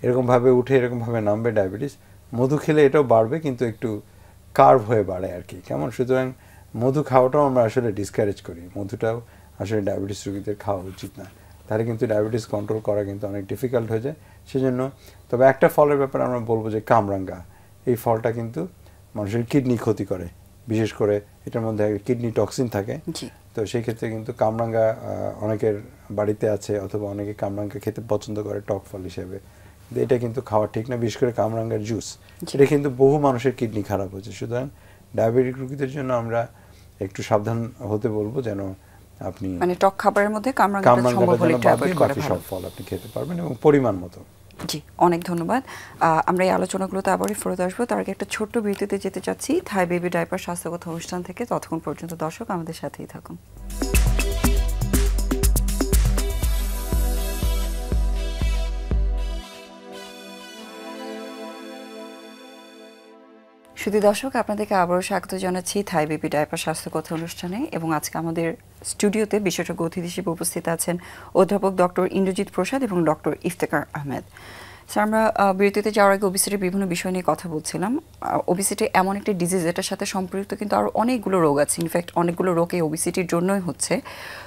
এরকমভাবে উঠে এরকমভাবে নামবে ডায়াবেটিস, মধু খেলে এটাও বাড়বে কিন্তু একটু কার্ভ হয়ে বাড়ে আর কি, কেমন। সুতরাং মধু খাওয়াটাও আমরা আসলে ডিসক্যারেজ করি। মধুটাও আসলে ডায়াবেটিস রোগীদের খাওয়া উচিত না, তাহলে কিন্তু ডায়াবেটিস কন্ট্রোল করা কিন্তু অনেক ডিফিকাল্ট হয়ে যায়। সেজন্য তবে একটা ফলের ব্যাপারে আমরা বলবো যে কামরাঙ্গা, এই ফলটা কিন্তু মানুষের কিডনি ক্ষতি করে, বিশেষ করে এটার মধ্যে কিডনি টক্সিন থাকে। তো সেই ক্ষেত্রে কিন্তু কামরাঙ্গা অনেকের বাড়িতে আছে অথবা অনেকে কামরাঙ্গা খেতে পছন্দ করে টক ফল হিসেবে, এটা কিন্তু খাওয়া ঠিক না। বিশেষ করে কামরাঙ্গার জুস, এটা কিন্তু বহু মানুষের কিডনি খারাপ হয়েছে। সুতরাং ডায়াবেটিক রোগীদের জন্য আমরা একটু সাবধান হতে বলবো, যেন আপনি মানে টক খাবারের মধ্যে কামরাঙ্গাটা সম্ভব হলে একটু অ্যাভয়েড করা ভালো। সব ফল আপনি খেতে পারবেন এবং পরিমাণ মতো। জি, অনেক ধন্যবাদ। আমরা এই আলোচনাগুলোতে আবারই ফেরত আসবো। তার আগে একটা ছোট্ট বিরতিতে যেতে চাচ্ছি থাই বেবি ডাইপার স্বাস্থ্যগত অনুষ্ঠান থেকে। ততক্ষণ পর্যন্ত দর্শক আমাদের সাথেই থাকুন। শুধু দর্শক, আপনাদেরকে আবারও স্বাগত জানাচ্ছি থাই বেবি ডায়াপার স্বাস্থ্য কথা অনুষ্ঠানে। এবং আজকে আমাদের স্টুডিওতে বিশেষজ্ঞ অতিথি হিসেবে উপস্থিত আছেন অধ্যাপক ডক্টর ইন্দ্রজিৎ প্রসাদ এবং ডক্টর ইফতেখার আহমেদ। স্যার, আমরা বিরতিতে যাওয়ার আগে ওবিসিটির বিভিন্ন বিষয় নিয়ে কথা বলছিলাম। ওবিসিটি এমন একটা ডিজিজ, এটার সাথে সম্পৃক্ত কিন্তু আরও অনেকগুলো রোগ আছে। ইনফ্যাক্ট অনেকগুলো রোগ এই ওবিসিটির জন্যই হচ্ছে।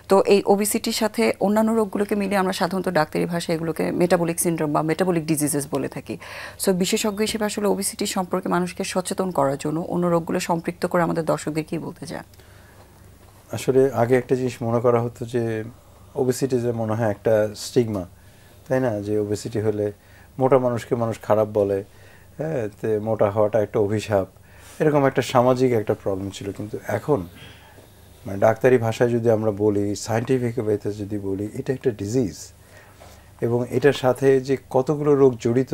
তো এই ওবিসিটির সাথে অন্যান্য রোগগুলোকে মিলিয়ে আমরা সাধারণত ডাক্তারি ভাষায় এগুলোকে মেটাবলিক সিনড্রোম বা মেটাবলিক ডিজিজেস বলে থাকি। সো বিশেষজ্ঞ হিসেবে আসলে ওবিসিটি সম্পর্কে মানুষকে সচেতন করার জন্য অন্য রোগগুলো সম্পৃক্ত করে আমাদের দর্শকদের কী বলতে চান? আসলে আগে একটা জিনিস মনে করা হতো যে ওবেসিটি যে মনে হয় একটা স্টিগমা, তাই না? যে ওবেসিটি হলে মোটা মানুষকে মানুষ খারাপ বলে, হ্যাঁ, তে মোটা হওয়াটা একটা অভিশাপ, এরকম একটা সামাজিক একটা প্রবলেম ছিল। কিন্তু এখন মানে ডাক্তারি ভাষায় যদি আমরা বলি, সায়েন্টিফিক ওয়েতে যদি বলি, এটা একটা ডিজিজ এবং এটার সাথে যে কতগুলো রোগ জড়িত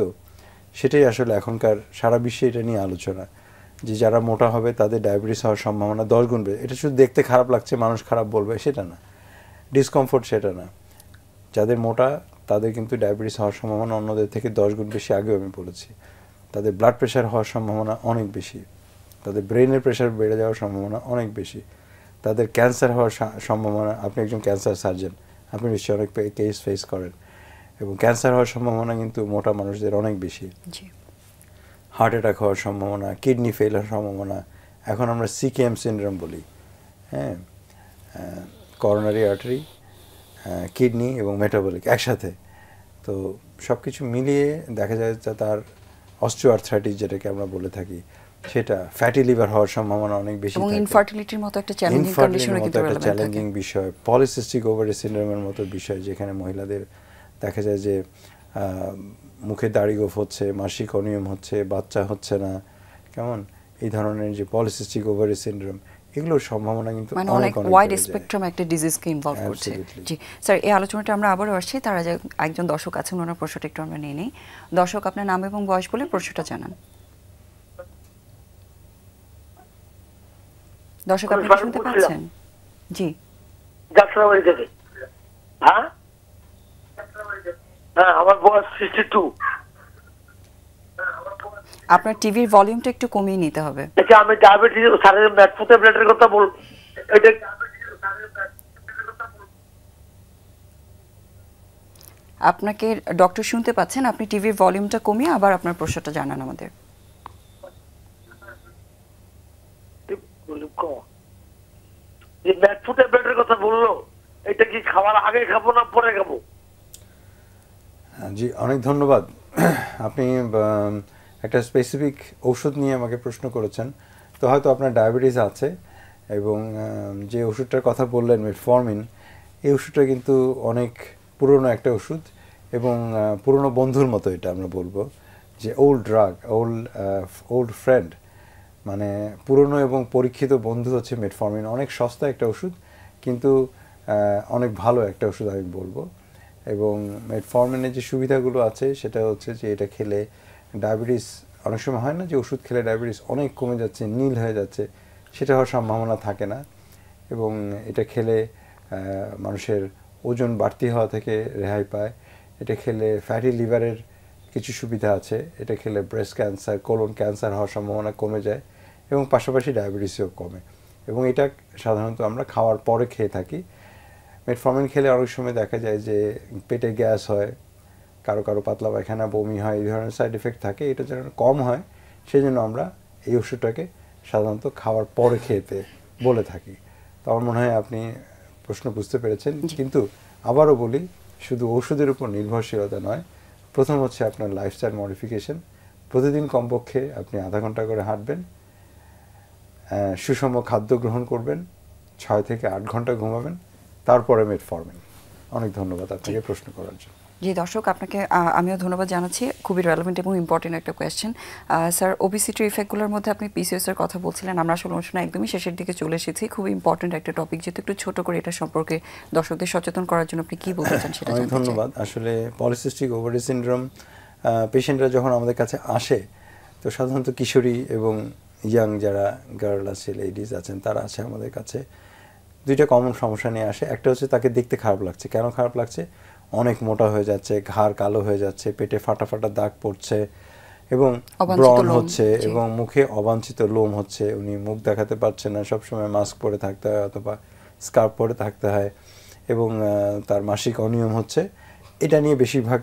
সেটাই আসলে এখনকার সারা বিশ্বে এটা নিয়ে আলোচনা। যে যারা মোটা হবে তাদের ডায়াবেটিস হওয়ার সম্ভাবনা 10 গুণ বেড়ে। এটা শুধু দেখতে খারাপ লাগছে, মানুষ খারাপ বলবে সেটা না, ডিসকমফোর্ট সেটা না। যাদের মোটা তাদের কিন্তু ডায়াবেটিস হওয়ার সম্ভাবনা অন্যদের থেকে 10 গুণ বেশি, আগেও আমি বলেছি। তাদের ব্লাড প্রেশার হওয়ার সম্ভাবনা অনেক বেশি, তাদের ব্রেনের প্রেশার বেড়ে যাওয়ার সম্ভাবনা অনেক বেশি, তাদের ক্যান্সার হওয়ার সম্ভাবনা, আপনি একজন ক্যান্সার সার্জন, আপনি নিশ্চয়ই অনেক কেস ফেস করেন, এবং ক্যান্সার হওয়ার সম্ভাবনা কিন্তু মোটা মানুষদের অনেক বেশি। হার্ট অ্যাটাক হওয়ার সম্ভাবনা, কিডনি ফেল হওয়ার সম্ভাবনা, এখন আমরা সিকেএম সিনড্রোম বলি, হ্যাঁ, করোনারি আর্টারি, কিডনি এবং মেটাবলিক একসাথে। তো সব কিছু মিলিয়ে দেখা যায় যে তার অস্টিওআর্থ্রাইটিস যেটাকে আমরা বলে থাকি, সেটা ফ্যাটি লিভার হওয়ার সম্ভাবনা অনেক বেশি থাকে। ইনফার্টিলিটির মতো একটা চ্যালেঞ্জিং কন্ডিশনের কিন্তু রেলেভেন্ট থাকে। চ্যালেঞ্জিং বিষয়, পলিসিস্টিক ওভারি সিনড্রোমের মতো বিষয়, যেখানে মহিলাদের দেখা যায় যে মুখে দাড়ি গোঁফ হচ্ছে, মাসিক অনিয়ম হচ্ছে, বাচ্চা হচ্ছে না, কেমন এই ধরনের যে পলিসিস্টিক ওভারি সিনড্রোম, এগুলোর সম্ভাবনা কিন্তু অনেক ওয়াইড স্পেকট্রাম একটা ডিজিজকে ইনভলভ করছে। জি স্যার, এই আলোচনাটা আমরা আবারও আসছি, তার আগে একজন দর্শক আছেন, ওনার প্রশ্নটা একটু আমরা নিয়ে নিই। দর্শক, আপনার নাম এবং বয়স বলে প্রশ্নটা জানান। দর্শক, আপনি কি শুনতে পাচ্ছেন? জি, যাত্রাবাড়ি থেকে। হ্যাঁ হ্যাঁ, আমার বয়স 62। আপনার টিভির ভলিউমটা একটু কমিয়ে নিতে হবে। আচ্ছা, আমি ডায়াবেটিস স্যারের ম্যাটফু ট্যাবলেটের কথা বল, এটা আপনাকে ডক্টর শুনতে পাচ্ছেন, আপনি টিভির ভলিউমটা কমিয়ে আবার আপনার প্রশ্নটা জানান আমাদের। যে ম্যাটফু ট্যাবলেটের কথা বললো, এটা কি খাওয়ার আগে খাবো না পরে খাবো? জি, অনেক ধন্যবাদ। আপনি একটা স্পেসিফিক ওষুধ নিয়ে আমাকে প্রশ্ন করেছেন। তো হয়তো আপনার ডায়াবেটিস আছে, এবং যে ওষুধটার কথা বললেন মেটফর্মিন, এই ওষুধটা কিন্তু অনেক পুরনো একটা ওষুধ, এবং পুরনো বন্ধুর মতো এটা আমরা বলবো যে ওল্ড ড্রাগ, ওল্ড ফ্রেন্ড, মানে পুরনো এবং পরীক্ষিত বন্ধু হচ্ছে মেটফর্মিন। অনেক সস্তা একটা ওষুধ, কিন্তু অনেক ভালো একটা ওষুধ আমি বলবো। এবং মেটফর্মিনের যে সুবিধাগুলো আছে সেটা হচ্ছে যে এটা খেলে ডায়াবেটিস, অনেক সময় হয় না যে ওষুধ খেলে ডায়াবেটিস অনেক কমে যাচ্ছে, নীল হয়ে যাচ্ছে, সেটা হওয়ার সম্ভাবনা থাকে না। এবং এটা খেলে মানুষের ওজন বাড়তি হওয়া থেকে রেহাই পায়। এটা খেলে ফ্যাটি লিভারের কিছু সুবিধা আছে, এটা খেলে ব্রেস্ট ক্যান্সার, কোলন ক্যান্সার হওয়ার সম্ভাবনা কমে যায়, এবং পাশাপাশি ডায়াবেটিসও কমে। এবং এটা সাধারণত আমরা খাওয়ার পরে খেয়ে থাকি। মেটফর্মিন খেলে অনেক সময় দেখা যায় যে পেটে গ্যাস হয়, কারো কারো পাতলা পায়খানা, বমি হয়, এই ধরনের সাইড এফেক্ট থাকে। এটা যেন কম হয় সেই জন্য আমরা এই ওষুধটাকে সাধারণত খাওয়ার পরে খেতে বলে থাকি। তো আমার মনে হয় আপনি প্রশ্ন বুঝতে পেরেছেন। কিন্তু আবারও বলি, শুধু ওষুধের উপর নির্ভরশীলতা নয়, প্রথম হচ্ছে আপনার লাইফস্টাইল মডিফিকেশন। প্রতিদিন কমপক্ষে আপনি আধা ঘন্টা করে হাঁটবেন, সুষম খাদ্য গ্রহণ করবেন, 6 থেকে 8 ঘন্টা ঘুমাবেন, তারপরে মেটফর্মিন। অনেক ধন্যবাদ আপনাকে প্রশ্ন করার জন্য। জি দর্শক, আপনাকে আমিও ধন্যবাদ জানাচ্ছি। খুবই রেলেভেন্ট এবং ইম্পর্টেন্ট একটা কোয়েশ্চেন। স্যার, ওবিসিটির ইফেক্টগুলোর মধ্যে আপনি পিসিওএস এর কথা বলছিলেন। আমরা আসলে অনুষ্ঠানে একদমই শেষের দিকে চলে এসেছি। খুবই ইম্পর্টেন্ট একটা টপিক, যেহেতু একটু ছোট করে এটা সম্পর্কে দর্শকদের সচেতন করার জন্য আপনি কি বলতে চান সেটা জানতে চাই। ধন্যবাদ। আসলে পলিসিস্টিক ওভারি সিনড্রোম পেশেন্টরা যখন আমাদের কাছে আসে, তো সাধারণত কিশোরী এবং ইয়াং যারা গার্ল আছে, লেডিস আছেন, তারা আছে আমাদের কাছে। দুইটা কমন সমস্যা নিয়ে আসে। একটা হচ্ছে তাকে দেখতে খারাপ লাগছে। কেন খারাপ লাগছে? অনেক মোটা হয়ে যাচ্ছে, ঘাড় কালো হয়ে যাচ্ছে, পেটে ফাটা ফাটা দাগ পড়ছে, এবং অবাঞ্ছিত ব্রণ লোম, হচ্ছে জি। এবং মুখে অবাঞ্ছিত লোম হচ্ছে, উনি মুখ দেখাতে পারছেন না, সবসময় মাস্ক পরে থাকতে হয় অথবা স্কার্ফ পরে থাকতে হয়, এবং তার মাসিক অনিয়ম হচ্ছে। এটা নিয়ে বেশিরভাগ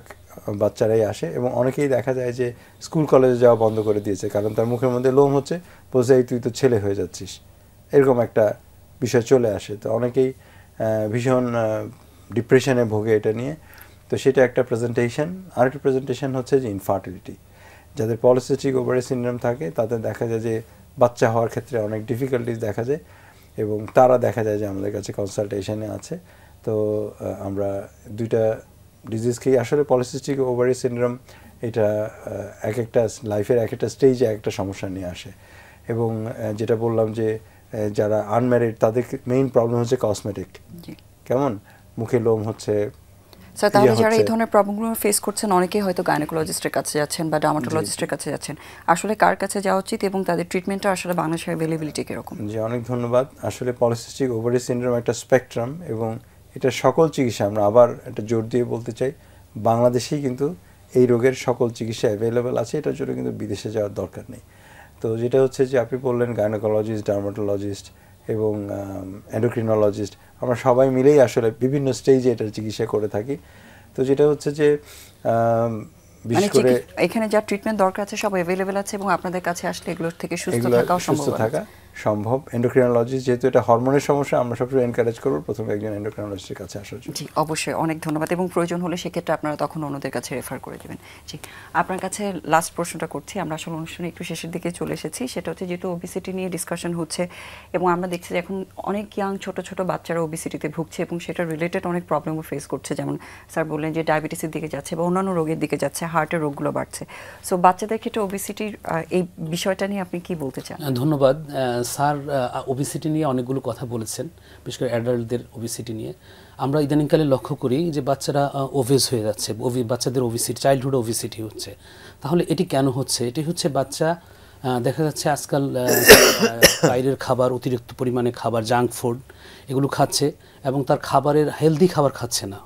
বাচ্চারাই আসে এবং অনেকেই দেখা যায় যে স্কুল কলেজে যাওয়া বন্ধ করে দিয়েছে, কারণ তার মুখের মধ্যে লোম হচ্ছে, বলছে এই তুই তো ছেলে হয়ে যাচ্ছিস, এরকম একটা বিষয় চলে আসে। তো অনেকেই ভীষণ ডিপ্রেশনে ভোগে এটা নিয়ে। তো সেটা একটা প্রেজেন্টেশন। আরেকটা প্রেজেন্টেশন হচ্ছে যে ইনফার্টিলিটি, যাদের পলিসিস্টিক ওভারি সিনড্রোম থাকে তাদের দেখা যায় যে বাচ্চা হওয়ার ক্ষেত্রে অনেক ডিফিকাল্টিস দেখা যায়, এবং তারা দেখা যায় যে আমাদের কাছে কনসালটেশনে আছে। তো আমরা দুইটা ডিজিজকেই আসলে পলিসিস্টিক ওভারি সিনড্রোম এটা এক একটা লাইফের এক একটা স্টেজে একটা সমস্যা নিয়ে আসে, এবং যেটা বললাম যে যারা আনম্যারিড তাদের মেইন প্রবলেম হচ্ছে কসমেটিক, কেমন মুখে লোম হচ্ছে। স্যার তাহলে যারা এই ধরনের প্রবলেমগুলো ফেস করছেন অনেকেই হয়তো গাইনোকোলজিস্টের কাছে যাচ্ছেন বা ডার্মাটোলজিস্টের কাছে যাচ্ছেন, আসলে কার কাছে যাওয়া উচিত এবং তাদের ট্রিটমেন্টটা আসলে বাংলাদেশের অ্যাভেলেবিলিটি কিরকম? জি, অনেক ধন্যবাদ। আসলে পলিসিস্টিক ওভারি সিনড্রোম একটা স্পেকট্রাম, এবং এটা সকল চিকিৎসা, আমরা আবার একটা জোর দিয়ে বলতে চাই, বাংলাদেশেই কিন্তু এই রোগের সকল চিকিৎসা অ্যাভেলেবেল আছে, এটার জন্য কিন্তু বিদেশে যাওয়ার দরকার নেই। তো যেটা হচ্ছে যে আপনি বললেন গাইনোকোলজিস্ট, ডার্মাটোলজিস্ট এবং এন্ডোক্রিনোলজিস্ট, আমরা সবাই মিলেই আসলে বিভিন্ন স্টেজে এটার চিকিৎসা করে থাকি। তো যেটা হচ্ছে যে বিশেষ করে এখানে যা ট্রিটমেন্ট দরকার আছে সব অ্যাভেলেবেল আছে, এবং আপনাদের কাছে আসলে এগুলোর থেকে সুস্থ থাকা সম্ভব। এন্ডোক্রিনোলজিস্ট যেহেতু এটা হরমোনের সমস্যা, আমরা সবসময় এনকারেজ করব প্রথমে একজন এন্ডোক্রিনোলজিস্টের কাছে আসার জন্য। জি অবশ্যই, অনেক ধন্যবাদ, এবং প্রয়োজন হলে সেক্ষেত্রে আপনারা তখন অন্যদের কাছে রেফার করে দেবেন। জি, আপনার কাছে লাস্ট প্রশ্নটা করছি, আমরা আসলে অনুষ্ঠানে একটু শেষের দিকে চলে এসেছি। সেটা হচ্ছে যেহেতু ওবিসিটি নিয়ে ডিসকাশন হচ্ছে এবং আমরা দেখছি যে এখন অনেক ইয়াং ছোট ছোট বাচ্চারা ওবিসিটিতে ভুগছে এবং সেটা রিলেটেড অনেক প্রবলেমও ফেস করছে, যেমন স্যার বললেন যে ডায়াবেটিসের দিকে যাচ্ছে বা অন্যান্য রোগের দিকে যাচ্ছে, হার্টের রোগগুলো বাড়ছে। সো বাচ্চাদের ক্ষেত্রে ওবিসিটির এই বিষয়টা নিয়ে আপনি কি বলতে চান? ধন্যবাদ স্যার। ওবিসিটি নিয়ে অনেকগুলো কথা বলেছেন, বিশেষ করে অ্যাডাল্টদের ওবিসিটি নিয়ে। আমরা ইদানিংকালে লক্ষ্য করি যে বাচ্চারা ওভেজ হয়ে যাচ্ছে, বাচ্চাদের ওবিসিটি, চাইল্ডহুড ওবিসিটি হচ্ছে। তাহলে এটি কেন হচ্ছে? এটি হচ্ছে বাচ্চা দেখা যাচ্ছে আজকাল বাইরের খাবার, অতিরিক্ত পরিমাণে খাবার, জাঙ্ক ফুড এগুলো খাচ্ছে এবং তার খাবারের হেলদি খাবার খাচ্ছে না।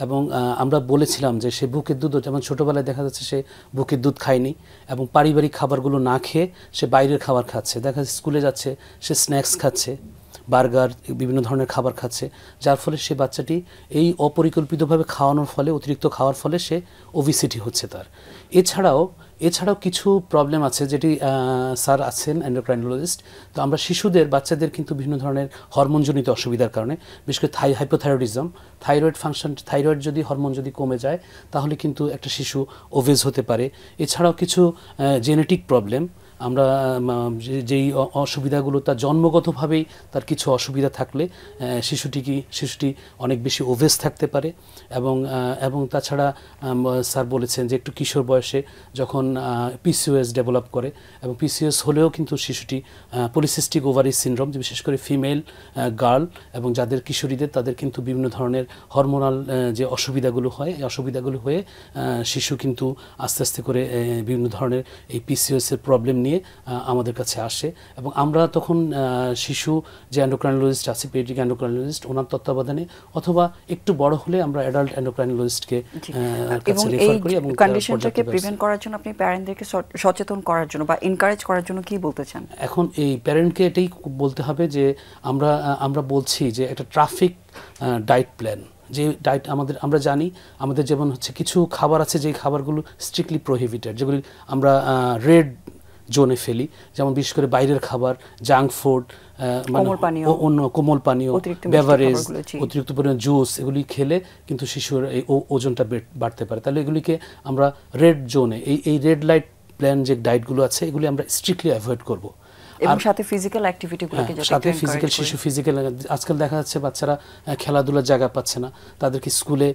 এবং আমরা বলেছিলাম যে সে বুকের দুধ, যেমন ছোটোবেলায় দেখা যাচ্ছে সে বুকের দুধ খায়নি এবং পারিবারিক খাবারগুলো না খেয়ে সে বাইরের খাবার খাচ্ছে, দেখা যাচ্ছে স্কুলে যাচ্ছে সে স্ন্যাক্স খাচ্ছে, বার্গার, বিভিন্ন ধরনের খাবার খাচ্ছে, যার ফলে সে বাচ্চাটি এই অপরিকল্পিতভাবে খাওয়ানোর ফলে, অতিরিক্ত খাওয়ার ফলে সে ওবিসিটি হচ্ছে তার। এছাড়াও কিছু প্রবলেম আছে, যেটি স্যার আছেন এন্ডোক্রাইনোলজিস্ট। তো আমরা শিশুদের, বাচ্চাদের কিন্তু বিভিন্ন ধরনের হরমোনজনিত অসুবিধার কারণে, বিশেষ করে হাইপোথাইরয়েডিজম, থাইরয়েড ফাংশন, থাইরয়েড যদি হরমোন যদি কমে যায় তাহলে কিন্তু একটা শিশু ওভেজ হতে পারে। এছাড়াও কিছু জেনেটিক প্রবলেম, আমরা যেই অসুবিধাগুলো তার জন্মগতভাবেই তার কিছু অসুবিধা থাকলে শিশুটি অনেক বেশি ওভেজ থাকতে পারে। এবং তাছাড়া স্যার বলেছেন যে একটু কিশোর বয়সে যখন পিসিওএস ডেভেলপ করে, এবং পিসিওএস হলেও কিন্তু শিশুটি পলিসিস্টিক ওভারি সিনড্রোম, বিশেষ করে ফিমেল গার্ল এবং যাদের কিশোরীদের, তাদের কিন্তু বিভিন্ন ধরনের হরমোনাল যে অসুবিধাগুলো হয়, এই অসুবিধাগুলো হয়ে শিশু কিন্তু আস্তে আস্তে করে বিভিন্ন ধরনের এই পিসিওএসের প্রবলেম নিয়ে আমাদের কাছে আসে। এবং আমরা তখন শিশু যে এন্ডোক্রাইনোলজিস্ট আছে, পেডিয়াট্রিক এন্ডোক্রাইনোলজিস্ট, ওনার তত্ত্বাবধানে অথবা একটু বড় হলে আমরা অ্যাডাল্ট এন্ডোক্রাইনোলজিস্টকে কাছে রেফার করি। এবং কন্ডিশনটাকে প্রিভেন্ট করার জন্য আপনি প্যারেন্টদেরকে সচেতন করার জন্য বা এনকারেজ করার জন্য কি বলতে চান? এখন এই প্যারেন্টকে এটাই বলতে হবে যে আমরা বলছি যে একটা ট্রাফিক ডায়েট প্ল্যান, যে ডায়েট আমরা জানি আমাদের যেমন হচ্ছে কিছু খাবার আছে যে খাবারগুলো স্ট্রিক্টলি প্রহিবিটেড, যেগুলি আমরা রেড জোনে ফেলি, যেমন বিশেষ করে বাইরের খাবার, জাঙ্ক ফুড, অন্য কোমল পানীয়, বেভারেজ, অতিরিক্ত পরিমাণ জুস, এগুলি খেলে কিন্তু শিশুর এই ওজনটা বাড়তে পারে। তাহলে এগুলিকে আমরা রেড জোনে, এই রেড লাইট প্ল্যান যে ডায়েটগুলো আছে এগুলি আমরা স্ট্রিক্টলি অ্যাভয়েড করব। এবং সাথে ফিজিক্যাল অ্যাক্টিভিটিগুলোকে সাথে ফিজিক্যাল আজকাল দেখা যাচ্ছে বাচ্চারা খেলাধুলার জায়গা পাচ্ছে না, তাদেরকে স্কুলে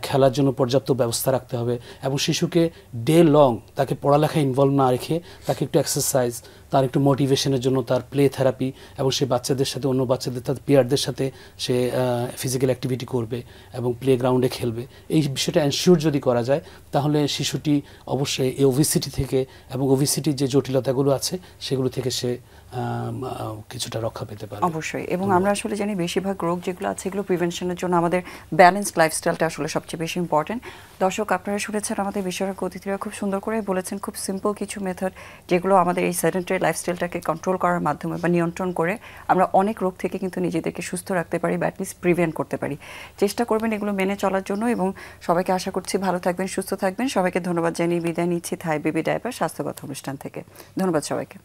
খেলার জন্য পর্যাপ্ত ব্যবস্থা রাখতে হবে এবং শিশুকে ডে লং তাকে পড়ালেখায় ইনভলভ না রেখে তাকে একটু এক্সারসাইজ, তার একটু মোটিভেশনের জন্য তার প্লে থেরাপি, এবং সে বাচ্চাদের সাথে, অন্য বাচ্চাদের, তার পিয়ারদের সাথে সে ফিজিক্যাল অ্যাক্টিভিটি করবে এবং প্লে গ্রাউন্ডে খেলবে। এই বিষয়টা এনশিওর যদি করা যায় তাহলে শিশুটি অবশ্যই এই ওবিসিটি থেকে এবং ওবিসিটির যে জটিলতাগুলো আছে সেগুলো থেকে সে কিছুটা রক্ষা পেতে পারবে। অবশ্যই। এবং আমরা আসলে জানি বেশিরভাগ রোগ যেগুলো আছে এগুলো প্রিভেনশনের জন্য আমাদের ব্যালেন্সড লাইফস্টাইলটা আসলে সবচেয়ে বেশি ইম্পর্টেন্ট। দর্শক, আপনারা শুনেছেন আমাদের বিশেষজ্ঞ অতিথিরা খুব সুন্দর করে বলেছেন খুব সিম্পল কিছু মেথড যেগুলো আমাদের এই সেডেন্টারি লাইফস্টাইলটাকে কন্ট্রোল করার মাধ্যমে বা নিয়ন্ত্রণ করে আমরা অনেক রোগ থেকে কিন্তু নিজেদেরকে সুস্থ রাখতে পারি বা অ্যাটলিস্ট প্রিভেন্ট করতে পারি। চেষ্টা করবেন এগুলো মেনে চলার জন্য এবং সবাইকে আশা করছি ভালো থাকবেন, সুস্থ থাকবেন। সবাইকে ধন্যবাদ জানিয়ে বিদায় নিচ্ছি থাই বেবি ডায়াপার স্বাস্থ্যগত অনুষ্ঠান থেকে। ধন্যবাদ সবাইকে।